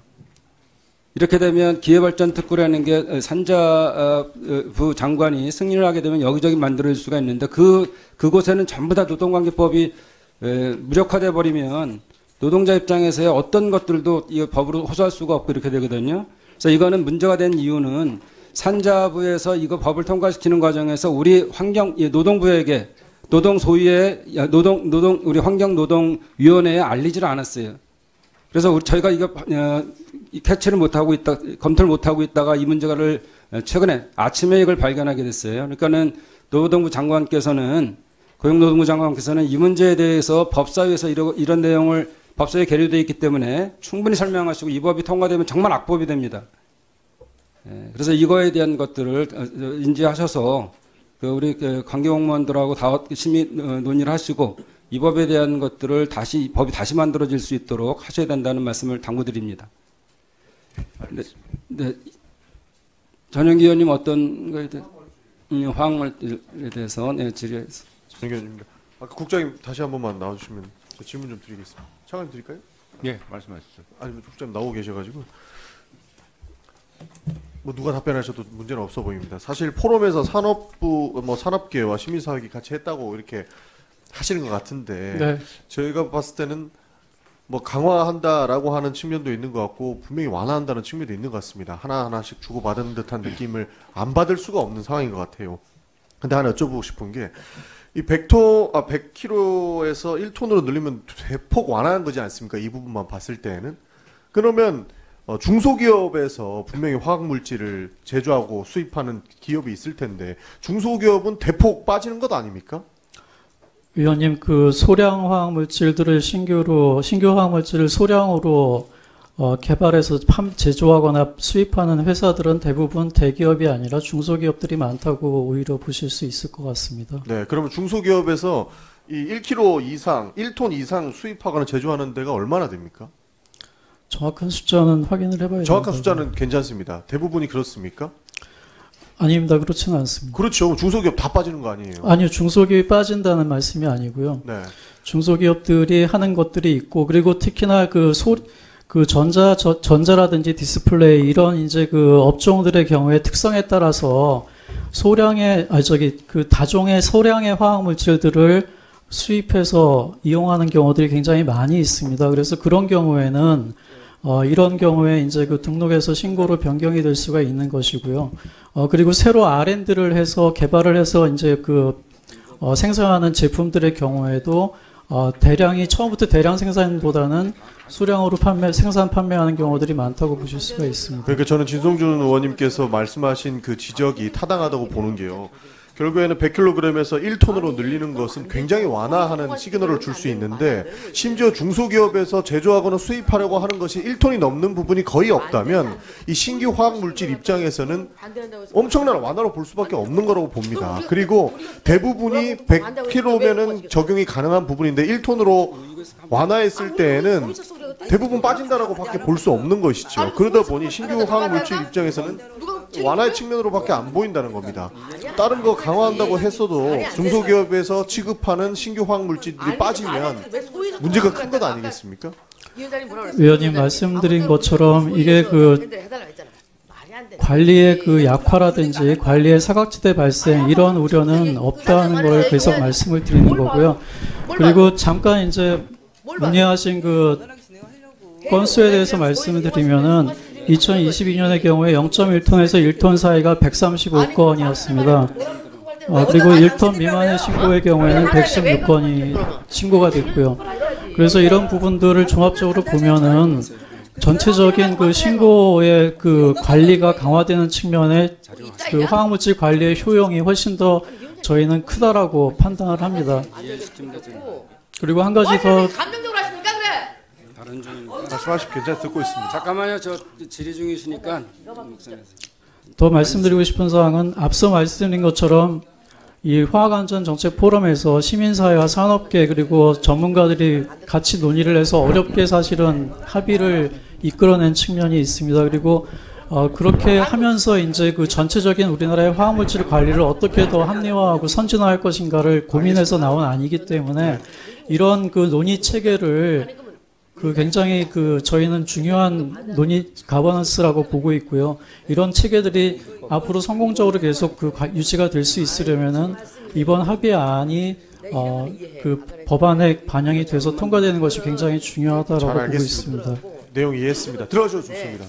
이렇게 되면 기회발전 특구라는 게 산자부 장관이 승인을 하게 되면 여기저기 만들어질 수가 있는데 그곳에는 전부 다 노동관계법이 무력화돼 버리면 노동자 입장에서의 어떤 것들도 이 법으로 호소할 수가 없고 이렇게 되거든요. 그래서 이거는 문제가 된 이유는 산자부에서 이거 법을 통과시키는 과정에서 우리 노동부에게 노동 소위의 우리 환경노동위원회에 알리지를 않았어요. 그래서 저희가 이거 캐치를 못하고 있다, 검토를 못하고 있다가 이 문제를 최근에 아침에 이걸 발견하게 됐어요. 그러니까는 노동부 장관께서는, 고용노동부 장관께서는 이 문제에 대해서 법사위에서 이런 내용을 법사위에 계류되어 있기 때문에 충분히 설명하시고 이 법이 통과되면 정말 악법이 됩니다. 그래서 이거에 대한 것들을 인지하셔서 우리 관계공무원들하고 다 심히 논의를 하시고 이 법에 대한 것들을 법이 다시 만들어질 수 있도록 하셔야 된다는 말씀을 당부드립니다. 네. 전영기 의원님 어떤 거에 대해 화학물질에 대해서 질의했습니다. 전영기 의원입니다. 아까 국장님 다시 한 번만 나와주시면 질문 좀 드리겠습니다. 차관 드릴까요? 예, 말씀하시죠. 아니, 국장님 나오고 계셔가지고 뭐 누가 답변하셔도 문제는 없어 보입니다. 사실 포럼에서 산업부, 산업계와 시민사회가 같이 했다고 이렇게 하시는 것 같은데 네. 저희가 봤을 때는 강화한다라고 하는 측면도 있는 것 같고 분명히 완화한다는 측면도 있는 것 같습니다. 하나하나씩 주고받은 듯한 느낌을 안 받을 수가 없는 상황인 것 같아요. 근데 하나 여쭤보고 싶은 게 이 100kg에서 1톤으로 늘리면 대폭 완화한 거지 않습니까? 이 부분만 봤을 때는. 그러면 중소기업에서 분명히 화학물질을 제조하고 수입하는 기업이 있을 텐데 중소기업은 대폭 빠지는 것 아닙니까? 위원님, 그 소량 화학물질들을 신규 화학물질을 소량으로 개발해서 제조하거나 수입하는 회사들은 대부분 대기업이 아니라 중소기업들이 많다고 오히려 보실 수 있을 것 같습니다. 네, 그러면 중소기업에서 이 1kg 이상, 1톤 이상 수입하거나 제조하는 데가 얼마나 됩니까? 정확한 숫자는 확인을 해봐야 정확한 된다고. 숫자는 괜찮습니다. 대부분이 그렇습니까? 아닙니다. 그렇지는 않습니다. 그렇죠. 중소기업 다 빠지는 거 아니에요? 아니요. 중소기업이 빠진다는 말씀이 아니고요. 네. 중소기업들이 하는 것들이 있고, 그리고 특히나 전자라든지 디스플레이 이런 이제 그 업종들의 경우에 특성에 따라서 다종의 소량의 화학물질들을 수입해서 이용하는 경우들이 굉장히 많이 있습니다. 그래서 그런 경우에는 이런 경우에 이제 그 등록에서 신고로 변경이 될 수가 있는 것이고요. 그리고 새로 R&D를 해서 개발을 해서 이제 생산하는 제품들의 경우에도 처음부터 대량 생산보다는 수량으로 판매하는 경우들이 많다고 보실 수가 있습니다. 그러니까 저는 진성준 의원님께서 말씀하신 그 지적이 타당하다고 보는 게요. 결국에는 100kg에서 1톤으로 늘리는 것은 굉장히 완화하는 시그널을 줄 수 있는데 심지어 중소기업에서 제조하거나 수입하려고 하는 것이 1톤이 넘는 부분이 거의 없다면 이 신규 화학물질 입장에서는 엄청난 완화로 볼 수밖에 없는 거라고 봅니다. 그리고 대부분이 100kg면은 적용이 가능한 부분인데 1톤으로 완화했을 때에는 대부분 빠진다라고 밖에 볼 수 없는 것이죠. 그러다 보니 신규 화학물질 입장에서는 완화의 측면으로밖에 안 보인다는 겁니다. 다른 거 강화한다고 했어도 중소기업에서 취급하는 신규 화학 물질들이 빠지면 문제가 큰 것 아니겠습니까? 위원님 말씀드린 것처럼 이게 그 관리의 그 약화라든지 관리의 사각지대 발생 이런 우려는 없다는 걸 계속 말씀을 드리는 거고요. 그리고 잠깐 이제 문의하신 그 건수에 대해서 말씀을 드리면은 2022년의 경우에 0.1톤에서 1톤 사이가 135건이었습니다. 그리고 1톤 미만의 신고의 경우에는 116건이 신고가 됐고요. 그래서 이런 부분들을 종합적으로 보면은 전체적인 그 신고의 그 관리가 강화되는 측면에 그 화학물질 관리의 효용이 훨씬 더 저희는 크다라고 판단을 합니다. 그리고 한 가지 더 감정적으로 하십니까 그래? 다른 중입니다. 말씀하시면 괜찮아 듣고 있습니다. 잠깐만요. 저 질의 중이시니까 더 말씀드리고 싶은 사항은 앞서 말씀드린 것처럼 이 화학안전정책 포럼에서 시민사회와 산업계 그리고 전문가들이 같이 논의를 해서 어렵게 사실은 합의를 이끌어낸 측면이 있습니다. 그리고 그렇게 하면서 이제 그 전체적인 우리나라의 화학물질 관리를 어떻게 더 합리화하고 선진화할 것인가를 고민해서 나온 안이기 때문에 이런 그 논의 체계를 그 굉장히 그 저희는 중요한 논의 가버넌스라고 보고 있고요. 이런 체계들이 앞으로 성공적으로 계속 그 유지가 될 수 있으려면은 이번 합의안이 그 법안에 반영이 돼서 통과되는 것이 굉장히 중요하다라고 보고 있습니다. 내용 이해했습니다. 들어줘 좋습니다.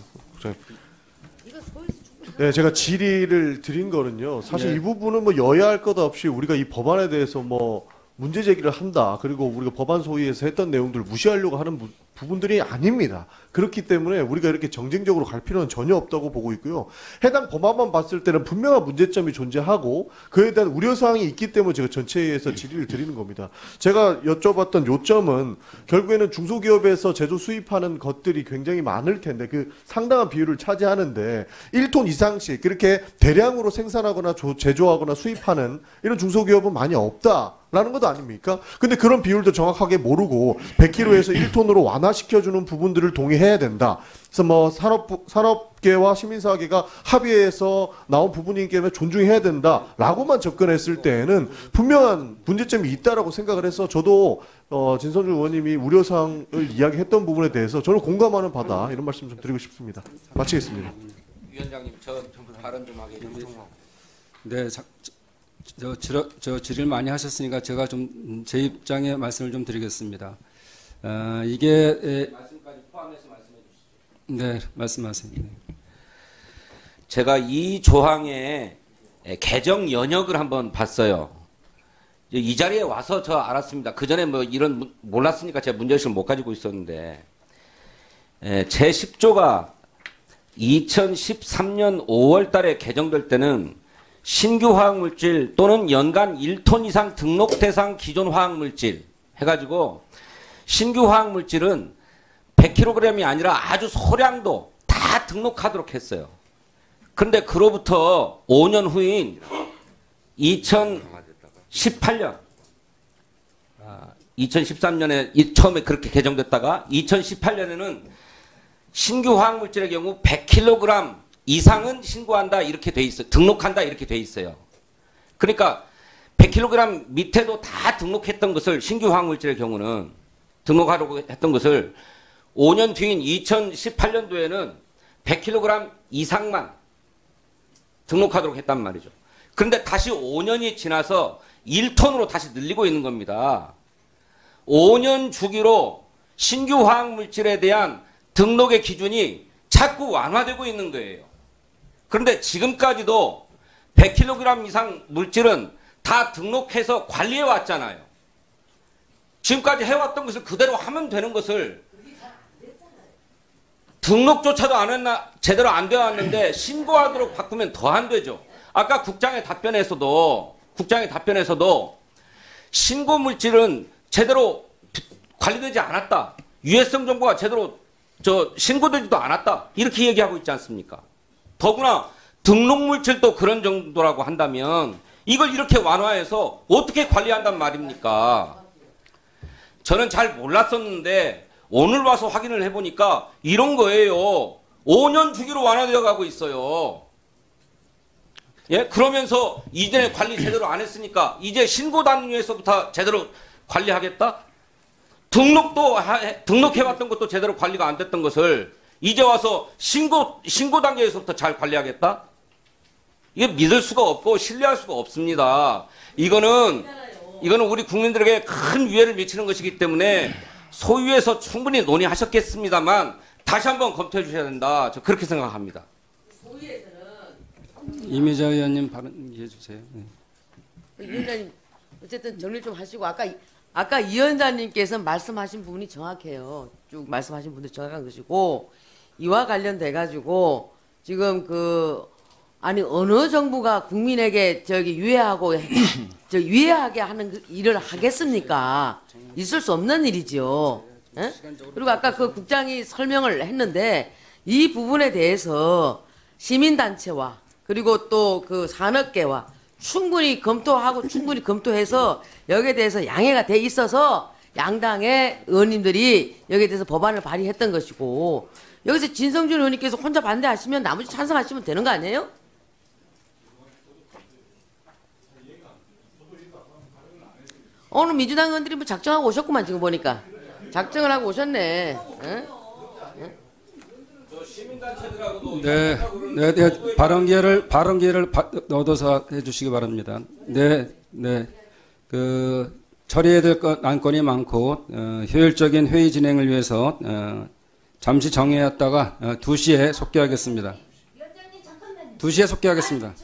네, 제가 질의를 드린 거는요. 사실 이 부분은 뭐 여야할 것 없이 우리가 이 법안에 대해서 뭐 문제 제기를 한다. 그리고 우리가 법안 소위에서 했던 내용들을 무시하려고 하는 부분들이 아닙니다. 그렇기 때문에 우리가 이렇게 정쟁적으로 갈 필요는 전혀 없다고 보고 있고요. 해당 법안만 봤을 때는 분명한 문제점이 존재하고 그에 대한 우려사항이 있기 때문에 제가 전체에서 질의를 드리는 겁니다. 제가 여쭤봤던 요점은 결국에는 중소기업에서 제조 수입하는 것들이 굉장히 많을 텐데 그 상당한 비율을 차지하는데 1톤 이상씩 그렇게 대량으로 생산하거나 제조하거나 수입하는 이런 중소기업은 많이 없다. 라는 것도 아닙니까? 근데 그런 비율도 정확하게 모르고 100kg에서 1톤으로 완화시켜주는 부분들을 동의해야 된다. 그래서 뭐 산업계와 시민사회가 합의해서 나온 부분이기 때문에 존중해야 된다라고만 접근했을 때에는 분명한 문제점이 있다라고 생각을 해서 저도 진선주 의원님이 우려사항을 이야기했던 부분에 대해서 저는 공감하는 바다 이런 말씀 좀 드리고 싶습니다. 마치겠습니다. 위원장님 저 발언 좀 하게 해주세요. 네, 저 질의를 많이 하셨으니까 제가 좀 제 입장의 말씀을 좀 드리겠습니다. 이게 말씀까지 포함해서 말씀해 주시죠. 네, 말씀하세요. 제가 이 조항의 개정 연역을 한번 봤어요. 이 자리에 와서 저 알았습니다. 그 전에 뭐 이런 몰랐으니까 제가 문제의식을 못 가지고 있었는데 제 10조가 2013년 5월 달에 개정될 때는 신규 화학물질 또는 연간 1톤 이상 등록 대상 기존 화학물질 해가지고 신규 화학물질은 100kg이 아니라 아주 소량도 다 등록하도록 했어요. 그런데 그로부터 5년 후인 2018년 2013년에 처음에 그렇게 개정됐다가 2018년에는 신규 화학물질의 경우 100kg 이상은 신고한다 이렇게 돼 있어요. 등록한다 이렇게 돼 있어요. 그러니까 100kg 밑에도 다 등록했던 것을 신규 화학물질의 경우는 등록하려고 했던 것을 5년 뒤인 2018년도에는 100kg 이상만 등록하도록 했단 말이죠. 그런데 다시 5년이 지나서 1톤으로 다시 늘리고 있는 겁니다. 5년 주기로 신규 화학물질에 대한 등록의 기준이 자꾸 완화되고 있는 거예요. 그런데 지금까지도 100kg 이상 물질은 다 등록해서 관리해 왔잖아요. 지금까지 해왔던 것을 그대로 하면 되는 것을 등록조차도 안 했나 제대로 안 되어 왔는데 신고하도록 바꾸면 더 안 되죠. 아까 국장의 답변에서도 신고 물질은 제대로 관리되지 않았다. 유해성 정보가 제대로 신고되지도 않았다. 이렇게 얘기하고 있지 않습니까? 더구나 등록 물질도 그런 정도라고 한다면 이걸 이렇게 완화해서 어떻게 관리한단 말입니까? 저는 잘 몰랐었는데 오늘 와서 확인을 해보니까 이런 거예요. 5년 주기로 완화되어 가고 있어요. 예? 그러면서 이전에 관리 제대로 안 했으니까 이제 신고 단위에서부터 제대로 관리하겠다? 등록해왔던 것도 제대로 관리가 안 됐던 것을 이제 와서 신고 단계에서부터 잘 관리하겠다? 이게 믿을 수가 없고 신뢰할 수가 없습니다. 이거는 우리 국민들에게 큰 위해를 미치는 것이기 때문에 소위에서 충분히 논의하셨겠습니다만 다시 한번 검토해 주셔야 된다. 저 그렇게 생각합니다. 이미자 의원님 발언해 주세요. 네. 위원장님 어쨌든 정리 좀 하시고 아까 이 위원장님께서 말씀하신 부분이 정확해요. 쭉 말씀하신 부분이 정확한 것이고 이와 관련돼 가지고 지금 아니 어느 정부가 국민에게 유해하게 하는 그 일을 하겠습니까? 있을 수 없는 일이죠. 예? 그리고 아까 그 국장이 설명을 했는데 이 부분에 대해서 시민단체와 그리고 또 그 산업계와 충분히 검토해서 여기에 대해서 양해가 돼 있어서 양당의 의원님들이 여기에 대해서 법안을 발의했던 것이고 여기서 진성준 의원님께서 혼자 반대하시면 나머지 찬성하시면 되는 거 아니에요? 오늘 민주당 의원들이 뭐 작정하고 오셨구만 지금 보니까 작정을 하고 오셨네. 응? 네, 발언 기회를 얻어서 해주시기 바랍니다. 네. 처리해야 될 안건이 많고 효율적인 회의 진행을 위해서 잠시 정해왔다가 2시에 속개하겠습니다. 2시에 속개하겠습니다.